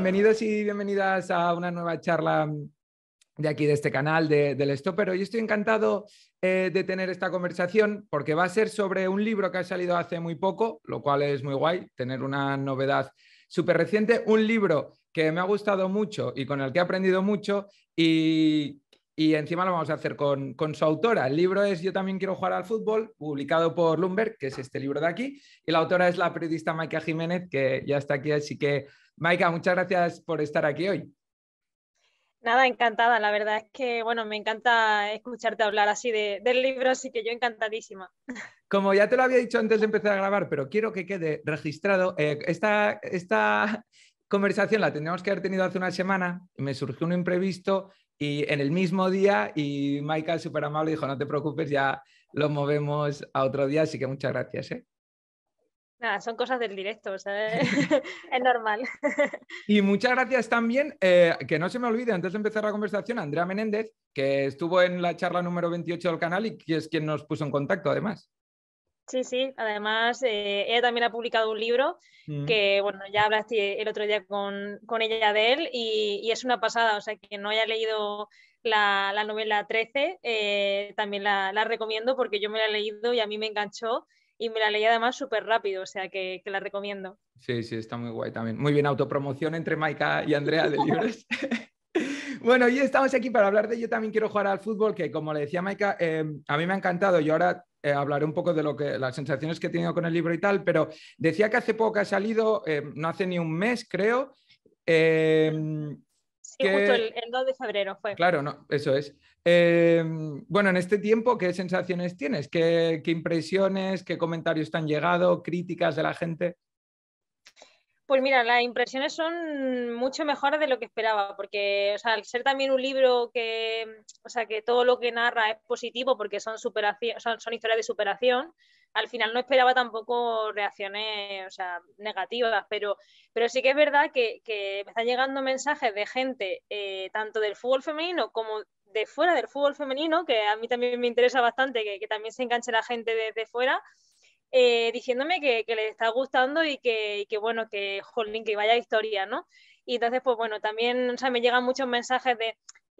Bienvenidos y bienvenidas a una nueva charla de aquí, de este canal del Stopper. Hoy estoy encantado de tener esta conversación porque va a ser sobre un libro que ha salido hace muy poco, lo cual es muy guay, tener una novedad súper reciente, un libro que me ha gustado mucho y con el que he aprendido mucho y encima lo vamos a hacer con su autora. El libro es Yo también quiero jugar al fútbol, publicado por Bloomberg, que es este libro de aquí, y la autora es la periodista Maika Jiménez, que ya está aquí, así que Maika, muchas gracias por estar aquí hoy. Nada, encantada. La verdad es que, bueno, me encanta escucharte hablar así del libro, así que yo encantadísima. Como ya te lo había dicho antes de empezar a grabar, pero quiero que quede registrado, esta conversación la tendríamos que haber tenido hace una semana, me surgió un imprevisto y en el mismo día y Maika, súper amable, dijo, no te preocupes, ya lo movemos a otro día, así que muchas gracias. Nada, son cosas del directo, o sea, es normal. Y muchas gracias también, que no se me olvide, antes de empezar la conversación, a Andrea Menéndez, que estuvo en la charla número 28 del canal y que es quien nos puso en contacto, además. Sí, además ella también ha publicado un libro que, bueno, ya hablaste el otro día con ella de él y es una pasada, o sea, que no haya leído la novela 13, también la recomiendo porque yo me la he leído y a mí me enganchó y me la leí además súper rápido, o sea, que la recomiendo. Sí, está muy guay también. Muy bien, autopromoción entre Maika y Andrea de libros. Bueno, hoy estamos aquí para hablar de Yo también quiero jugar al fútbol, que como le decía Maika, a mí me ha encantado. Yo ahora hablaré un poco de las sensaciones que he tenido con el libro y tal, pero decía que hace poco ha salido, no hace ni un mes, creo. eh, Sí, justo que, el 2 de febrero fue. claro, no, eso es. Bueno, en este tiempo, ¿qué sensaciones tienes? ¿Qué impresiones, qué comentarios te han llegado, críticas de la gente? Pues mira, las impresiones son mucho mejores de lo que esperaba, porque, o sea, al ser también un libro o sea, que todo lo que narra es positivo porque son superación, son historias de superación, al final no esperaba tampoco reacciones, o sea, negativas, pero sí que es verdad que me están llegando mensajes de gente, tanto del fútbol femenino como de fuera del fútbol femenino, que a mí también me interesa bastante que también se enganche la gente de fuera, diciéndome que les está gustando y que bueno, que jolín, que vaya historia, ¿no? Y entonces, pues bueno, también, o sea, me llegan muchos mensajes de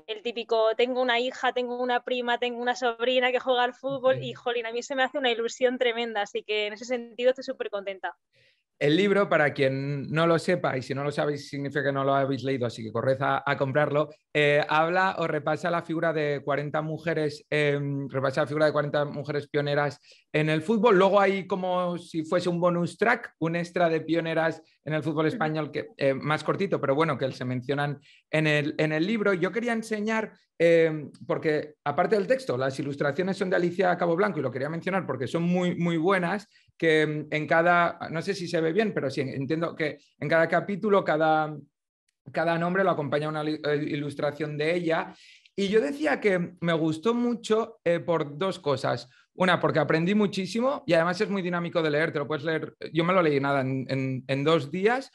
el típico, tengo una hija, tengo una prima, tengo una sobrina que juega al fútbol y jolín, a mí se me hace una ilusión tremenda, así que en ese sentido estoy súper contenta. El libro, para quien no lo sepa, y si no lo sabéis significa que no lo habéis leído, así que corred a comprarlo, habla o repasa la figura de 40 mujeres, repasa la figura de 40 mujeres pioneras en el fútbol. Luego hay como si fuese un bonus track, un extra de pioneras en el fútbol español, que más cortito, pero bueno, que se mencionan en el libro. Yo quería enseñar, porque aparte del texto, las ilustraciones son de Alicia Cabo Blanco y lo quería mencionar porque son muy, muy buenas, que en cada, no sé si se ve bien, pero sí, entiendo que en cada capítulo, cada nombre lo acompaña una ilustración de ella. Y yo decía que me gustó mucho por dos cosas. Una, porque aprendí muchísimo y además es muy dinámico de leer, te lo puedes leer, yo me lo leí nada en 2 días.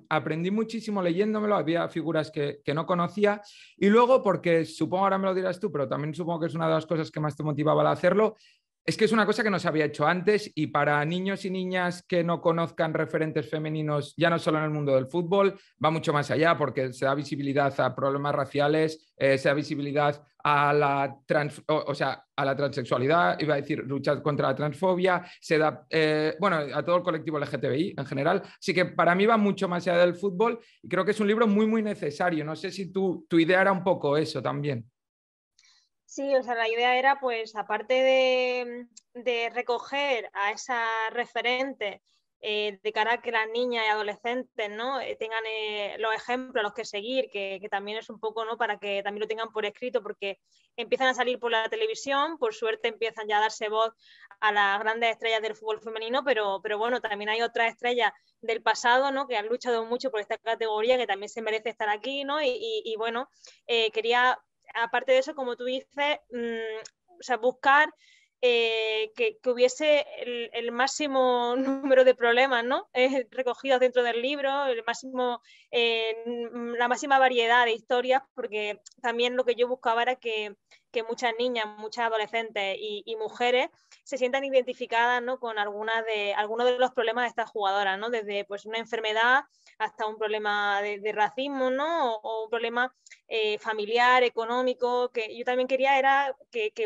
Aprendí muchísimo leyéndomelo, había figuras que no conocía y luego porque supongo ahora me lo dirás tú, pero también supongo que es una de las cosas que más te motivaba al hacerlo, es que es una cosa que no se había hecho antes y para niños y niñas que no conozcan referentes femeninos, ya no solo en el mundo del fútbol, va mucho más allá porque se da visibilidad a problemas raciales, se da visibilidad a a la transexualidad, iba a decir luchar contra la transfobia, se da, bueno, a todo el colectivo LGTBI en general. Así que para mí va mucho más allá del fútbol y creo que es un libro muy, muy necesario. No sé si tu idea era un poco eso también. Sí, o sea, la idea era, pues, aparte de recoger a esa referente de cara a que las niñas y adolescentes, ¿no? Tengan los ejemplos a los que seguir, que también es un poco, ¿no? Para que también lo tengan por escrito, porque empiezan a salir por la televisión, por suerte empiezan ya a darse voz a las grandes estrellas del fútbol femenino, pero bueno, también hay otras estrellas del pasado, ¿no? Que han luchado mucho por esta categoría, que también se merece estar aquí, ¿no? Y bueno, quería aparte de eso, como tú dices, o sea, buscar que hubiese el máximo número de problemas, ¿no? Recogidos dentro del libro, la máxima variedad de historias, porque también lo que yo buscaba era que que muchas niñas, muchas adolescentes y mujeres se sientan identificadas, ¿no?, con algunos de los problemas de estas jugadoras, ¿no? Desde pues, una enfermedad hasta un problema de racismo, ¿no? O un problema familiar, económico, que yo también quería era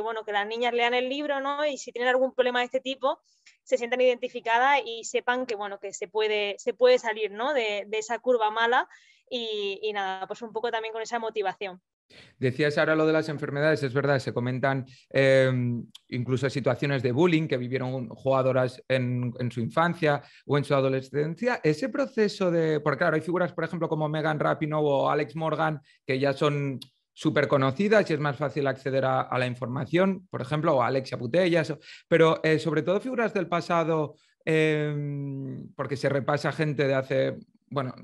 bueno, que las niñas lean el libro, ¿no? Y si tienen algún problema de este tipo, se sientan identificadas y sepan que, bueno, que se puede salir, ¿no?, de esa curva mala y nada, pues un poco también con esa motivación. Decías ahora lo de las enfermedades, es verdad, se comentan incluso situaciones de bullying que vivieron jugadoras en su infancia o en su adolescencia. Ese proceso de, porque claro, hay figuras, por ejemplo, como Megan Rapinoe o Alex Morgan, que ya son súper conocidas y es más fácil acceder a la información, por ejemplo, o Alexia Putellas, pero sobre todo figuras del pasado, porque se repasa gente de hace, bueno,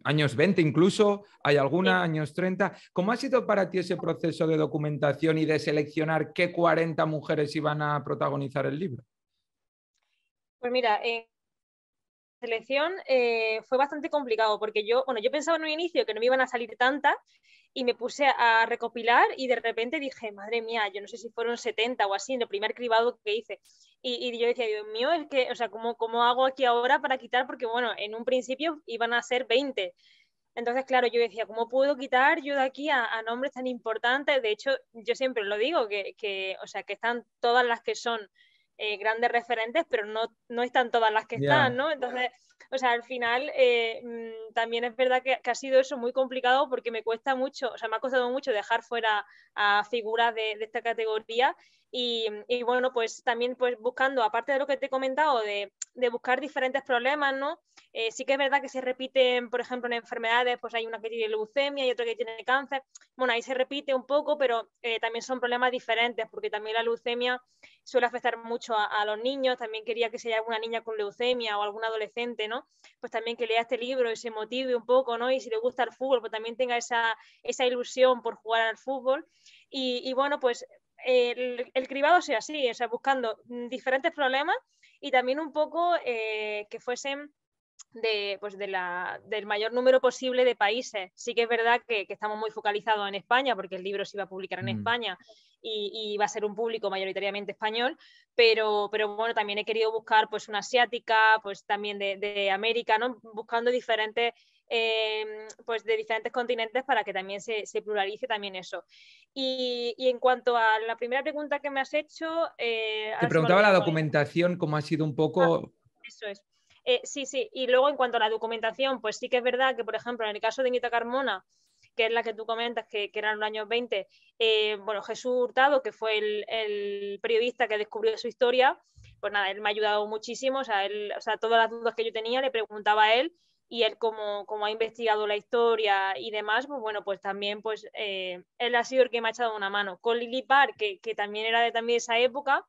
años 20 incluso, hay alguna, Sí. años 30. ¿Cómo ha sido para ti ese proceso de documentación y de seleccionar qué 40 mujeres iban a protagonizar el libro? Pues mira, selección fue bastante complicado porque yo pensaba en un inicio que no me iban a salir tantas y me puse a recopilar y de repente dije, madre mía, yo no sé si fueron 70 o así en el primer cribado que hice. Y yo decía, Dios mío, es que, o sea, ¿cómo hago aquí ahora para quitar? Porque bueno, en un principio iban a ser 20. Entonces, claro, yo decía, ¿cómo puedo quitar yo de aquí a nombres tan importantes? De hecho, yo siempre lo digo, o sea, que están todas las que son grandes referentes, pero no están todas las que Ya. están, ¿no? Entonces, o sea, al final también es verdad que ha sido eso muy complicado porque me cuesta mucho, o sea, me ha costado mucho dejar fuera a figuras de esta categoría y bueno, pues también pues buscando, aparte de lo que te he comentado, de buscar diferentes problemas, ¿no? Sí que es verdad que se repiten, por ejemplo, en enfermedades, pues hay una que tiene leucemia y otra que tiene cáncer. Bueno, ahí se repite un poco, pero también son problemas diferentes, porque también la leucemia suele afectar mucho a los niños. También quería que si hay alguna niña con leucemia o algún adolescente, ¿no? Pues también que lea este libro y se motive un poco, ¿no? Y si le gusta el fútbol, pues también tenga esa ilusión por jugar al fútbol. Y bueno, pues el cribado sea así, o sea, buscando diferentes problemas y también un poco que fuesen del mayor número posible de países. Sí que es verdad que estamos muy focalizados en España, porque el libro se iba a publicar en Mm. España y va a ser un público mayoritariamente español, pero bueno, también he querido buscar pues una asiática, pues también de América, ¿no? Buscando diferentes pues de diferentes continentes para que también se pluralice también eso. Y en cuanto a la primera pregunta que me has hecho, Te ahora se me ha preguntaba la olvidado cuál era. documentación, cómo ha sido un Ah, poco... eso es. Sí, sí. Y luego en cuanto a la documentación, pues sí que es verdad que, por ejemplo, en el caso de Anita Carmona, que es la que tú comentas, que eran los años 20, bueno, Jesús Hurtado, que fue el periodista que descubrió su historia, pues nada, él me ha ayudado muchísimo, o sea, todas las dudas que yo tenía le preguntaba a él y él como ha investigado la historia y demás, pues bueno, pues también pues él ha sido el que me ha echado una mano. Con Lily Parr, que también era de también esa época,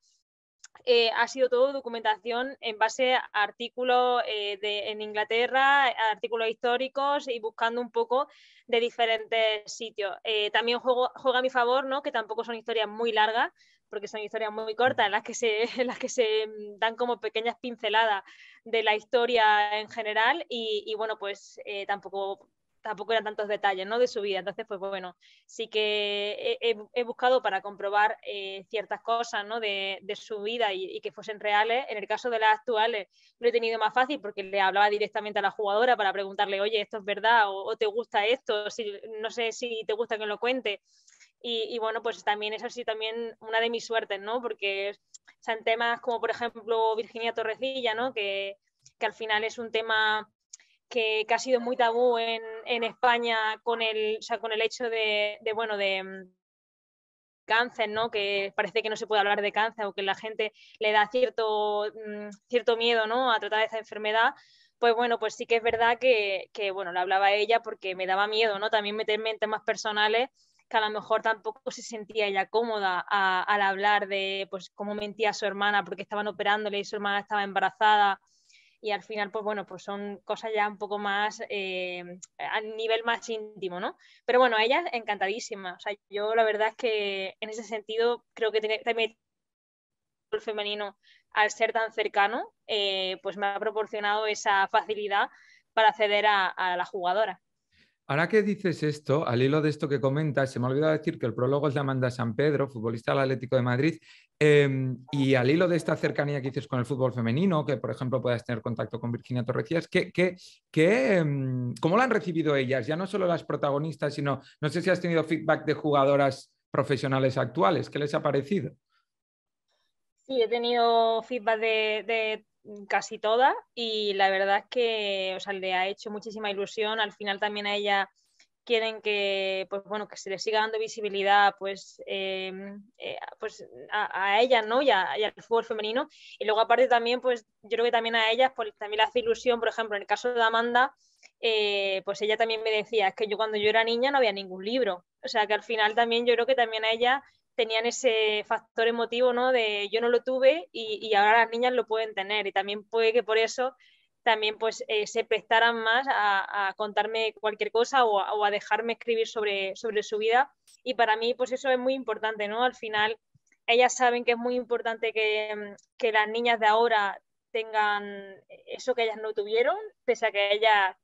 ha sido todo documentación en base a artículos en Inglaterra, a artículos históricos y buscando un poco de diferentes sitios. También juega a mi favor, ¿no? Que tampoco son historias muy largas, porque son historias muy cortas en las que se dan como pequeñas pinceladas de la historia en general y bueno, pues tampoco eran tantos detalles, ¿no?, de su vida. Entonces, pues bueno, sí que he buscado para comprobar ciertas cosas, ¿no?, de su vida y que fuesen reales. En el caso de las actuales lo he tenido más fácil porque le hablaba directamente a la jugadora para preguntarle, oye, ¿esto es verdad? ¿O te gusta esto? Si, no sé si te gusta que lo cuente. Y bueno, pues también es así también una de mis suertes, ¿no? Porque son temas como, por ejemplo, Virginia Torrecilla, ¿no? Que al final es un tema que ha sido muy tabú en España o sea, con el hecho bueno, de cáncer, ¿no? Que parece que no se puede hablar de cáncer o que la gente le da cierto miedo, ¿no?, a tratar esa enfermedad. Pues bueno, pues sí que es verdad bueno, le hablaba a ella porque me daba miedo, ¿no? También meterme en temas personales que a lo mejor tampoco se sentía ella cómoda al hablar de pues cómo mentía a su hermana porque estaban operándole y su hermana estaba embarazada y al final, pues bueno, pues son cosas ya un poco más a nivel más íntimo, ¿no? Pero bueno, ella encantadísima. O sea, yo la verdad es que en ese sentido creo que también el femenino, al ser tan cercano, pues me ha proporcionado esa facilidad para acceder a la jugadora. Ahora que dices esto, al hilo de esto que comentas, se me ha olvidado decir que el prólogo es de Amanda Sampedro, futbolista del Atlético de Madrid, y al hilo de esta cercanía que dices con el fútbol femenino, que por ejemplo puedas tener contacto con Virginia Torrecillas, ¿cómo lo han recibido ellas? Ya no solo las protagonistas, sino, no sé si has tenido feedback de jugadoras profesionales actuales, ¿qué les ha parecido? Sí, he tenido feedback de casi todas y la verdad es que, o sea, le ha hecho muchísima ilusión. Al final también a ella quieren que, pues bueno, que se le siga dando visibilidad, pues a ellas, ¿no? Y al fútbol femenino. Y luego aparte también, pues yo creo que también a ellas, pues también le hace ilusión, por ejemplo, en el caso de Amanda, pues ella también me decía, es que yo cuando yo era niña no había ningún libro. O sea, que al final también yo creo que también a ella tenían ese factor emotivo, ¿no? De yo no lo tuve y ahora las niñas lo pueden tener. Y también puede que por eso también pues se prestaran más a contarme cualquier cosa o a dejarme escribir sobre su vida. Y para mí pues eso es muy importante, ¿no? Al final ellas saben que es muy importante que las niñas de ahora tengan eso que ellas no tuvieron, pese a que ellas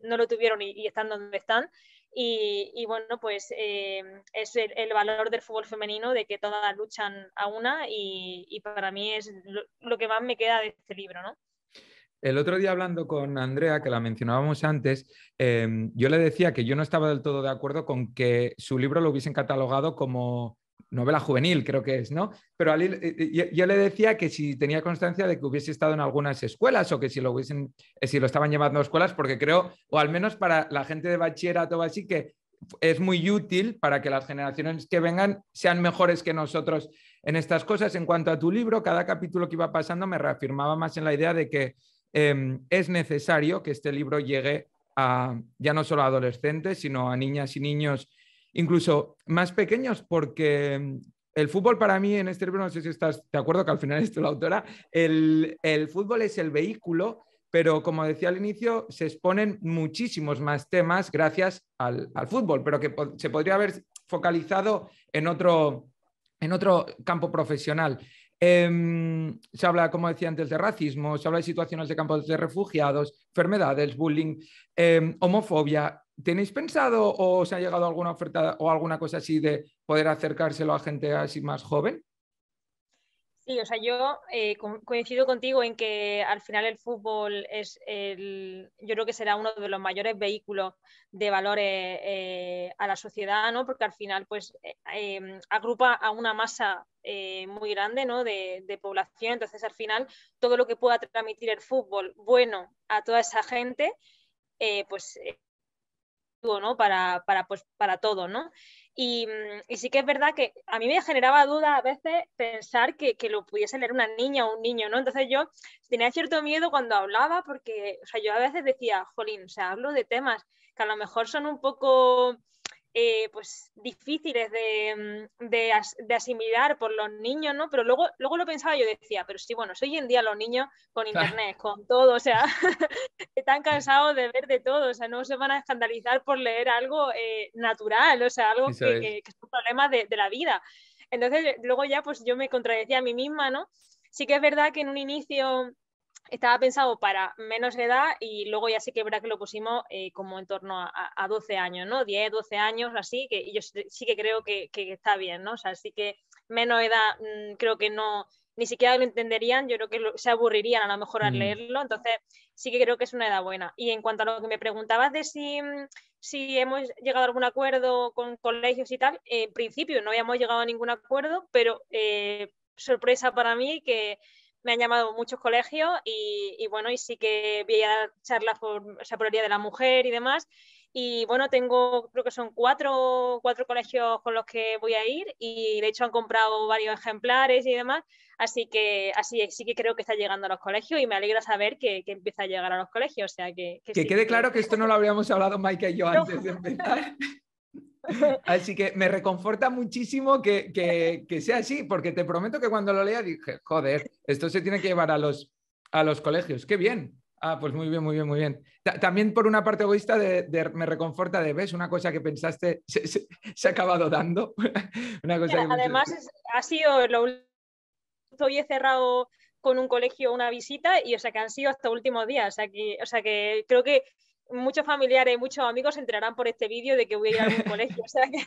no lo tuvieron y están donde están. Y bueno, pues es el valor del fútbol femenino, de que todas luchan a una y para mí es lo que más me queda de este libro, ¿no? El otro día hablando con Andrea, que la mencionábamos antes, yo le decía que yo no estaba del todo de acuerdo con que su libro lo hubiesen catalogado como novela juvenil, creo que es, ¿no? Pero yo le decía que si tenía constancia de que hubiese estado en algunas escuelas o que si lo hubiesen, si lo estaban llevando a escuelas, porque creo, o al menos para la gente de bachillerato o así, que es muy útil para que las generaciones que vengan sean mejores que nosotros en estas cosas. En cuanto a tu libro, cada capítulo que iba pasando me reafirmaba más en la idea de que es necesario que este libro llegue a ya no solo a adolescentes, sino a niñas y niños incluso más pequeños, porque el fútbol para mí en este libro, no sé si estás de acuerdo, que al final es tú la autora, el fútbol es el vehículo, pero como decía al inicio, se exponen muchísimos más temas gracias al fútbol, pero que se podría haber focalizado en otro campo profesional. Se habla, como decía antes, de racismo, se habla de situaciones de campos de refugiados, enfermedades, bullying, homofobia. ¿Tenéis pensado o os ha llegado alguna oferta o alguna cosa así de poder acercárselo a gente así más joven? Sí, o sea, yo coincido contigo en que al final el fútbol yo creo que será uno de los mayores vehículos de valores a la sociedad, ¿no? Porque al final, pues, agrupa a una masa muy grande, ¿no? De población. Entonces, al final, todo lo que pueda transmitir el fútbol bueno a toda esa gente, pues ¿no? Pues, para todo, ¿no? Y sí que es verdad que a mí me generaba duda a veces pensar que lo pudiese leer una niña o un niño, ¿no? Entonces yo tenía cierto miedo cuando hablaba porque, o sea, yo a veces decía, jolín, o sea, hablo de temas que a lo mejor son un poco pues difíciles de asimilar por los niños, ¿no? Pero luego lo pensaba y yo decía, pero sí, bueno, hoy en día los niños con internet, con todo, o sea, están cansados de ver de todo, o sea, no se van a escandalizar por leer algo natural, o sea, algo Eso es. que son problemas de la vida. Entonces, luego ya pues yo me contradecía a mí misma, ¿no? Sí que es verdad que en un inicio estaba pensado para menos edad y luego ya sí que es verdad que lo pusimos como en torno a 12 años, ¿no? 10, 12 años, así, que yo sí que creo que está bien, ¿no? O sea, sí que menos edad creo que no, ni siquiera lo entenderían, yo creo que se aburrirían a lo mejor al Mm. leerlo, entonces sí que creo que es una edad buena. Y en cuanto a lo que me preguntabas de si hemos llegado a algún acuerdo con colegios y tal, en principio no habíamos llegado a ningún acuerdo, pero sorpresa para mí que me han llamado muchos colegios y bueno, y sí que voy a dar charlas o sea, por el Día de la Mujer y demás. Y bueno, creo que son cuatro colegios con los que voy a ir y de hecho han comprado varios ejemplares y demás. Así que así sí que creo que está llegando a los colegios y me alegra saber que empieza a llegar a los colegios. O sea que Que sí quede que... claro que esto no lo habríamos hablado Maika y yo No. antes de empezar. Así que me reconforta muchísimo que sea así, porque te prometo que cuando lo lea dije, joder, esto se tiene que llevar a los colegios. ¡Qué bien! Ah, pues muy bien, muy bien, muy bien. También por una parte egoísta me reconforta de, ¿ves? Una cosa que pensaste se ha acabado dando. Una cosa que Además, pensaste. ha sido lo último. Hoy he cerrado con un colegio una visita y o sea que han sido hasta últimos días. O sea que creo que muchos familiares y muchos amigos se enterarán por este vídeo de que voy a ir a algún colegio. O sea que,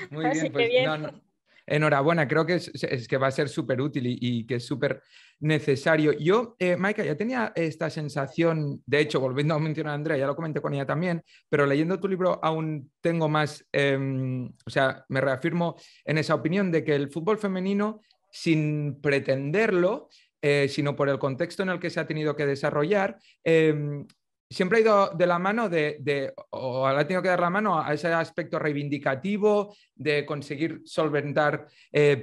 Muy así bien, que pues bien. enhorabuena, creo que es que va a ser súper útil y que es súper necesario. Yo, Maika, ya tenía esta sensación, de hecho, volviendo a mencionar a Andrea, ya lo comenté con ella también, pero leyendo tu libro aún tengo más, o sea, me reafirmo en esa opinión de que el fútbol femenino, sin pretenderlo, sino por el contexto en el que se ha tenido que desarrollar, siempre ha ido de la mano o ha tenido que dar la mano a ese aspecto reivindicativo, de conseguir solventar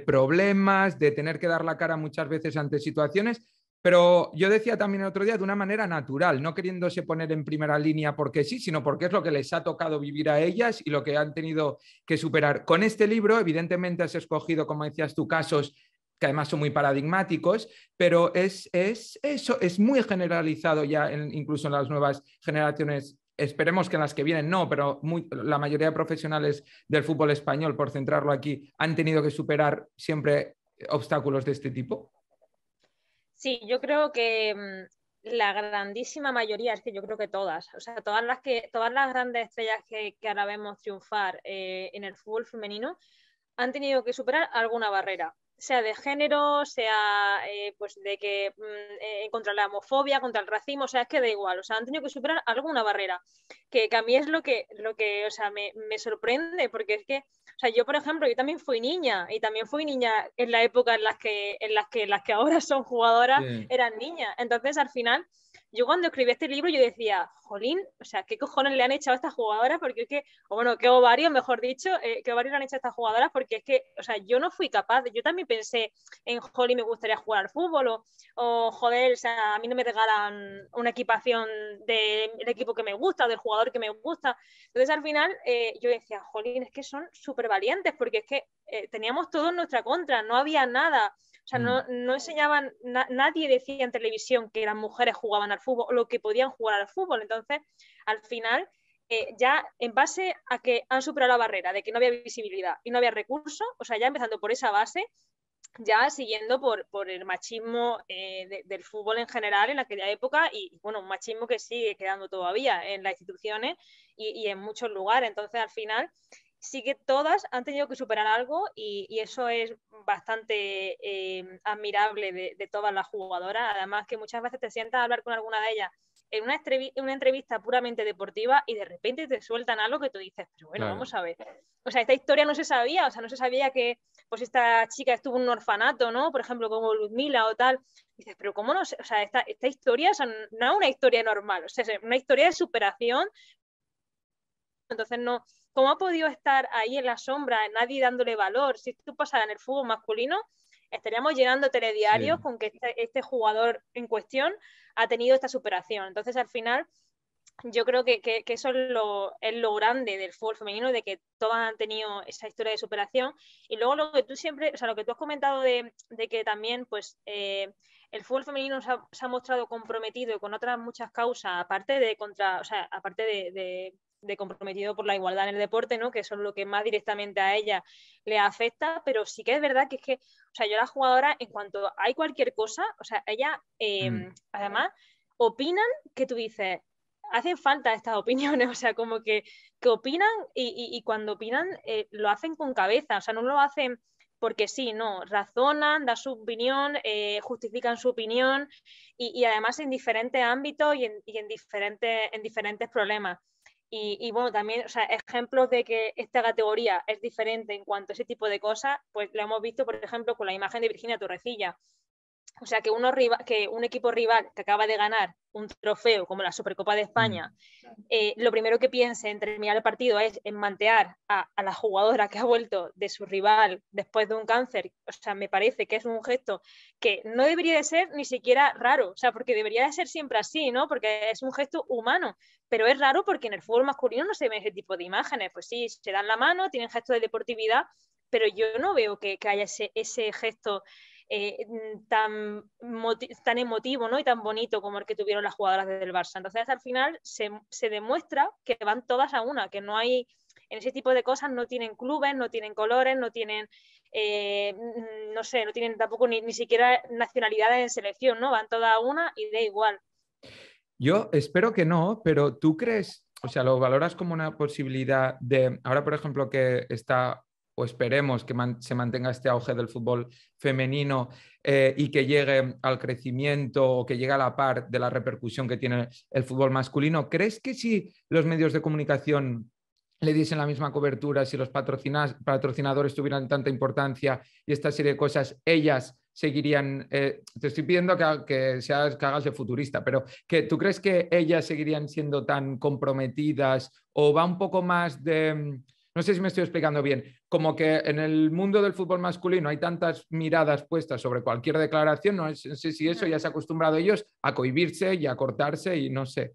problemas, de tener que dar la cara muchas veces ante situaciones. Pero yo decía también el otro día de una manera natural, no queriéndose poner en primera línea porque sí, sino porque es lo que les ha tocado vivir a ellas y lo que han tenido que superar. Con este libro, evidentemente, has escogido, como decías tú, casos que además son muy paradigmáticos, pero eso es muy generalizado ya incluso en las nuevas generaciones. Esperemos que en las que vienen no, pero la mayoría de profesionales del fútbol español, por centrarlo aquí, han tenido que superar siempre obstáculos de este tipo. Sí, yo creo que la grandísima mayoría, es que yo creo que todas, o sea, todas las grandes estrellas que ahora vemos triunfar en el fútbol femenino han tenido que superar alguna barrera, sea de género, sea pues de que contra la homofobia, contra el racismo, o sea, es que da igual, o sea, han tenido que superar alguna barrera, que a mí es lo que o sea, me sorprende, porque es que, o sea, yo, por ejemplo, yo también fui niña, y también fui niña en la época en las que ahora son jugadoras Sí. eran niñas, entonces al final yo cuando escribí este libro yo decía, jolín, o sea, ¿qué cojones le han echado a estas jugadoras? Porque es que, o bueno, qué ovarios, mejor dicho, qué ovarios le han hecho a estas jugadoras, porque es que, o sea, yo no fui capaz, yo también pensé en, jolín, me gustaría jugar al fútbol, o joder, o sea, a mí no me regalan una equipación del equipo que me gusta, o del jugador que me gusta. Entonces al final yo decía, jolín, es que son súper valientes, porque es que teníamos todo en nuestra contra, no había nada. O sea, no enseñaban, nadie decía en televisión que las mujeres jugaban al fútbol o lo que podían jugar al fútbol. Entonces, al final, ya en base a que han superado la barrera de que no había visibilidad y no había recursos, o sea, ya empezando por esa base, ya siguiendo por el machismo del fútbol en general en aquella época y, bueno, un machismo que sigue quedando todavía en las instituciones y en muchos lugares. Entonces, al final, sí que todas han tenido que superar algo y eso es bastante admirable de todas las jugadoras. Además que muchas veces te sientas a hablar con alguna de ellas en una entrevista puramente deportiva y de repente te sueltan algo que tú dices, pero bueno, Claro. vamos a ver. O sea, esta historia no se sabía, o sea, no se sabía que pues esta chica estuvo en un orfanato, ¿no? Por ejemplo, como Ludmila o tal. Dices, pero ¿cómo no sé? O sea, esta historia, o sea, no es una historia normal, o sea, es una historia de superación. Entonces, no, ¿cómo ha podido estar ahí en la sombra, nadie dándole valor? Si esto pasara en el fútbol masculino, estaríamos llenando telediarios Sí. con que este jugador en cuestión ha tenido esta superación. Entonces, al final, yo creo que eso es lo grande del fútbol femenino, de que todas han tenido esa historia de superación. Y luego lo que tú siempre, o sea, lo que tú has comentado de que también, pues, el fútbol femenino se ha mostrado comprometido con otras muchas causas, aparte de comprometido por la igualdad en el deporte, ¿no? Que eso es lo que más directamente a ella le afecta, pero sí que es verdad que es que, o sea, yo la jugadora, en cuanto hay cualquier cosa, o sea, ella, además, opinan que tú dices, hacen falta estas opiniones, o sea, como que opinan y cuando opinan lo hacen con cabeza, o sea, no lo hacen porque sí, no, razonan, dan su opinión, justifican su opinión y además en diferentes ámbitos y en diferentes problemas. Y bueno, también, o sea, ejemplos de que esta categoría es diferente en cuanto a ese tipo de cosas, pues lo hemos visto, por ejemplo, con la imagen de Virginia Torrecilla. O sea, que un equipo rival que acaba de ganar un trofeo como la Supercopa de España, lo primero que piense en terminar el partido es en mantear a la jugadora que ha vuelto de su rival después de un cáncer. O sea, me parece que es un gesto que no debería de ser ni siquiera raro, o sea, porque debería de ser siempre así, ¿no? Porque es un gesto humano, pero es raro porque en el fútbol masculino no se ven ese tipo de imágenes. Pues sí, se dan la mano, tienen gestos de deportividad, pero yo no veo que haya ese gesto tan emotivo, ¿no? Y tan bonito como el que tuvieron las jugadoras del Barça. Entonces, al final se demuestra que van todas a una, que no hay, en ese tipo de cosas no tienen clubes, no tienen colores, no tienen, no sé, no tienen tampoco ni siquiera nacionalidades en selección, ¿no? Van todas a una y da igual. Yo espero que no, pero ¿tú crees, o sea, lo valoras como una posibilidad de, ahora por ejemplo que está, o esperemos que se mantenga este auge del fútbol femenino y que llegue al crecimiento o que llegue a la par de la repercusión que tiene el fútbol masculino? ¿Crees que si los medios de comunicación le diesen la misma cobertura, si los patrocinadores tuvieran tanta importancia y esta serie de cosas, ellas seguirían, te estoy pidiendo que hagas de futurista, pero que tú crees que ellas seguirían siendo tan comprometidas o va un poco más de, no sé si me estoy explicando bien, como que en el mundo del fútbol masculino hay tantas miradas puestas sobre cualquier declaración, no sé si eso ya se ha acostumbrado ellos a cohibirse y a cortarse y no sé.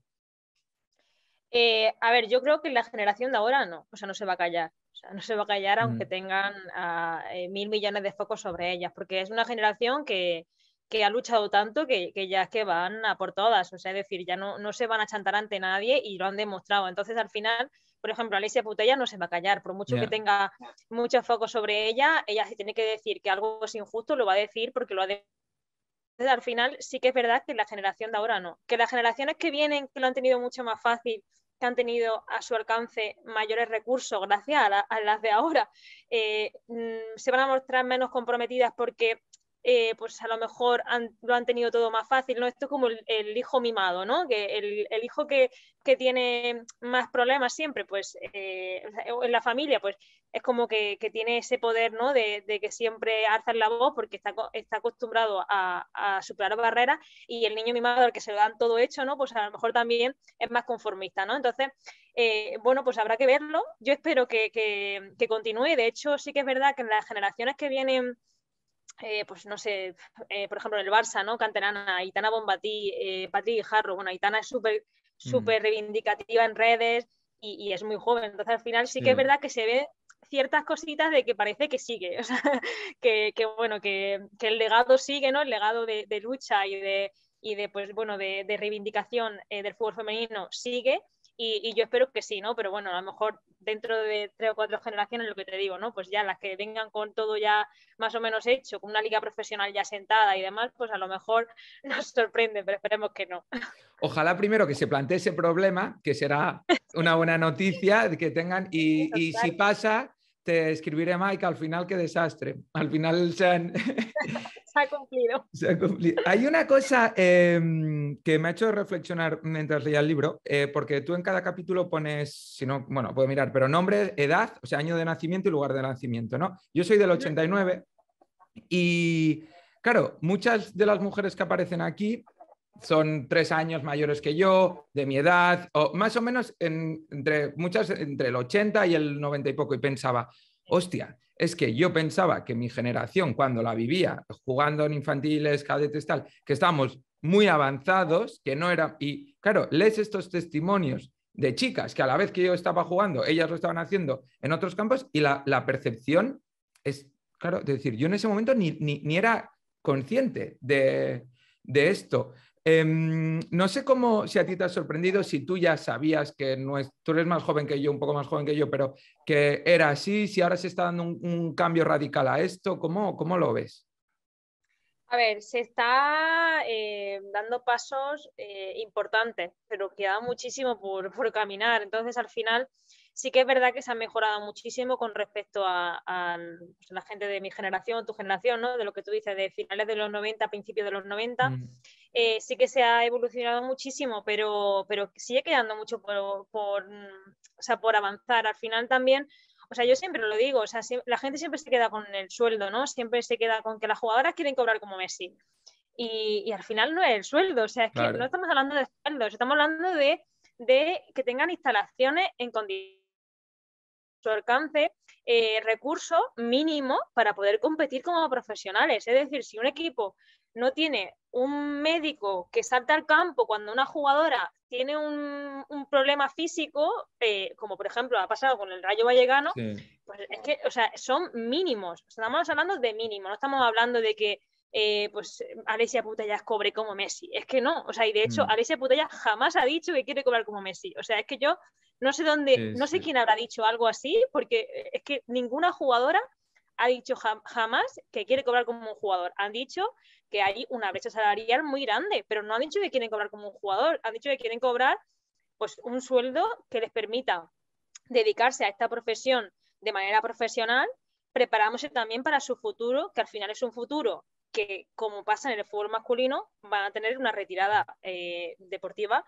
A ver, yo creo que la generación de ahora no, o sea, no se va a callar. O sea, no se va a callar aunque tengan 1.000 millones de focos sobre ellas, porque es una generación que ha luchado tanto que ya es que van a por todas. O sea, es decir, ya no se van a chantar ante nadie y lo han demostrado. Entonces, al final, por ejemplo, Alessia Putellas no se va a callar, por mucho que tenga muchos focos sobre ella si tiene que decir que algo es injusto, lo va a decir porque lo ha demostrado. Entonces, al final sí que es verdad que la generación de ahora no. Que las generaciones que vienen, que lo han tenido mucho más fácil, que han tenido a su alcance mayores recursos gracias a las de ahora, se van a mostrar menos comprometidas porque pues a lo mejor lo han tenido todo más fácil, ¿no? Esto es como el hijo mimado, ¿no? Que el hijo que tiene más problemas siempre, pues en la familia, pues es como que tiene ese poder, ¿no? De que siempre alzan la voz porque está acostumbrado a superar barreras, y el niño mimado al que se lo dan todo hecho, ¿no? Pues a lo mejor también es más conformista, ¿no? Entonces, bueno, pues habrá que verlo. Yo espero que continúe. De hecho, sí que es verdad que en las generaciones que vienen, pues no sé, por ejemplo en el Barça, ¿no? Canterana, Aitana Bonmatí, Patrick Jarro. Bueno, Aitana es súper reivindicativa en redes y es muy joven. Entonces, al final sí que es verdad que se ve ciertas cositas de que parece que sigue, o sea, bueno, que el legado sigue, ¿no? El legado de lucha y de pues bueno, de reivindicación del fútbol femenino sigue. Y yo espero que sí, ¿no? Pero bueno, a lo mejor dentro de 3 o 4 generaciones, lo que te digo, ¿no? Pues ya las que vengan con todo ya más o menos hecho, con una liga profesional ya sentada y demás, pues a lo mejor nos sorprende, pero esperemos que no. Ojalá primero que se plantee ese problema, que será una buena noticia que tengan, y si pasa, te escribiré, Mike, al final qué desastre. Al final se ha cumplido. Se ha cumplido. Hay una cosa que me ha hecho reflexionar mientras leía el libro, porque tú en cada capítulo pones, si no, bueno, puedo mirar, pero nombre, edad, o sea, año de nacimiento y lugar de nacimiento, ¿no? Yo soy del 89 y, claro, muchas de las mujeres que aparecen aquí son 3 años mayores que yo, de mi edad, o más o menos muchas entre el 80 y el 90 y poco, y pensaba, hostia, es que yo pensaba que mi generación, cuando la vivía, jugando en infantiles, cadetes, tal, que estábamos muy avanzados, que no era... Y claro, lees estos testimonios de chicas que a la vez que yo estaba jugando, ellas lo estaban haciendo en otros campos, y la percepción es, claro, es decir, yo en ese momento ni era consciente de esto. No sé cómo, si a ti te ha sorprendido, si tú ya sabías que tú eres más joven que yo, un poco más joven que yo, pero que era así, si ahora se está dando un cambio radical a esto, ¿cómo lo ves? A ver, se está dando pasos importantes, pero queda muchísimo por caminar. Entonces, al final, sí que es verdad que se ha mejorado muchísimo con respecto a pues, la gente de mi generación, tu generación, ¿no? De lo que tú dices, de finales de los 90, principios de los 90. Sí que se ha evolucionado muchísimo, pero sigue quedando mucho o sea, por avanzar. Al final también, o sea, yo siempre lo digo, o sea, la gente siempre se queda con el sueldo, ¿no? Siempre se queda con que las jugadoras quieren cobrar como Messi. Y al final no es el sueldo, o sea, es que no estamos hablando de sueldos, estamos hablando de que tengan instalaciones en condiciones, su alcance, recursos mínimos para poder competir como profesionales. Es decir, si un equipo no tiene un médico que salta al campo cuando una jugadora tiene un problema físico, como por ejemplo ha pasado con el Rayo Vallecano, pues es que, o sea, son mínimos. Estamos hablando de mínimos, no estamos hablando de que pues Alessia Putellas cobre como Messi. Es que no, o sea, y de hecho Alessia Putellas jamás ha dicho que quiere cobrar como Messi. O sea, es que yo no sé dónde, no sé quién habrá dicho algo así, porque es que ninguna jugadora ha dicho jamás que quiere cobrar como un jugador. Han dicho que hay una brecha salarial muy grande, pero no han dicho que quieren cobrar como un jugador, han dicho que quieren cobrar pues un sueldo que les permita dedicarse a esta profesión de manera profesional, preparándose también para su futuro, que al final es un futuro que, como pasa en el fútbol masculino, van a tener una retirada deportiva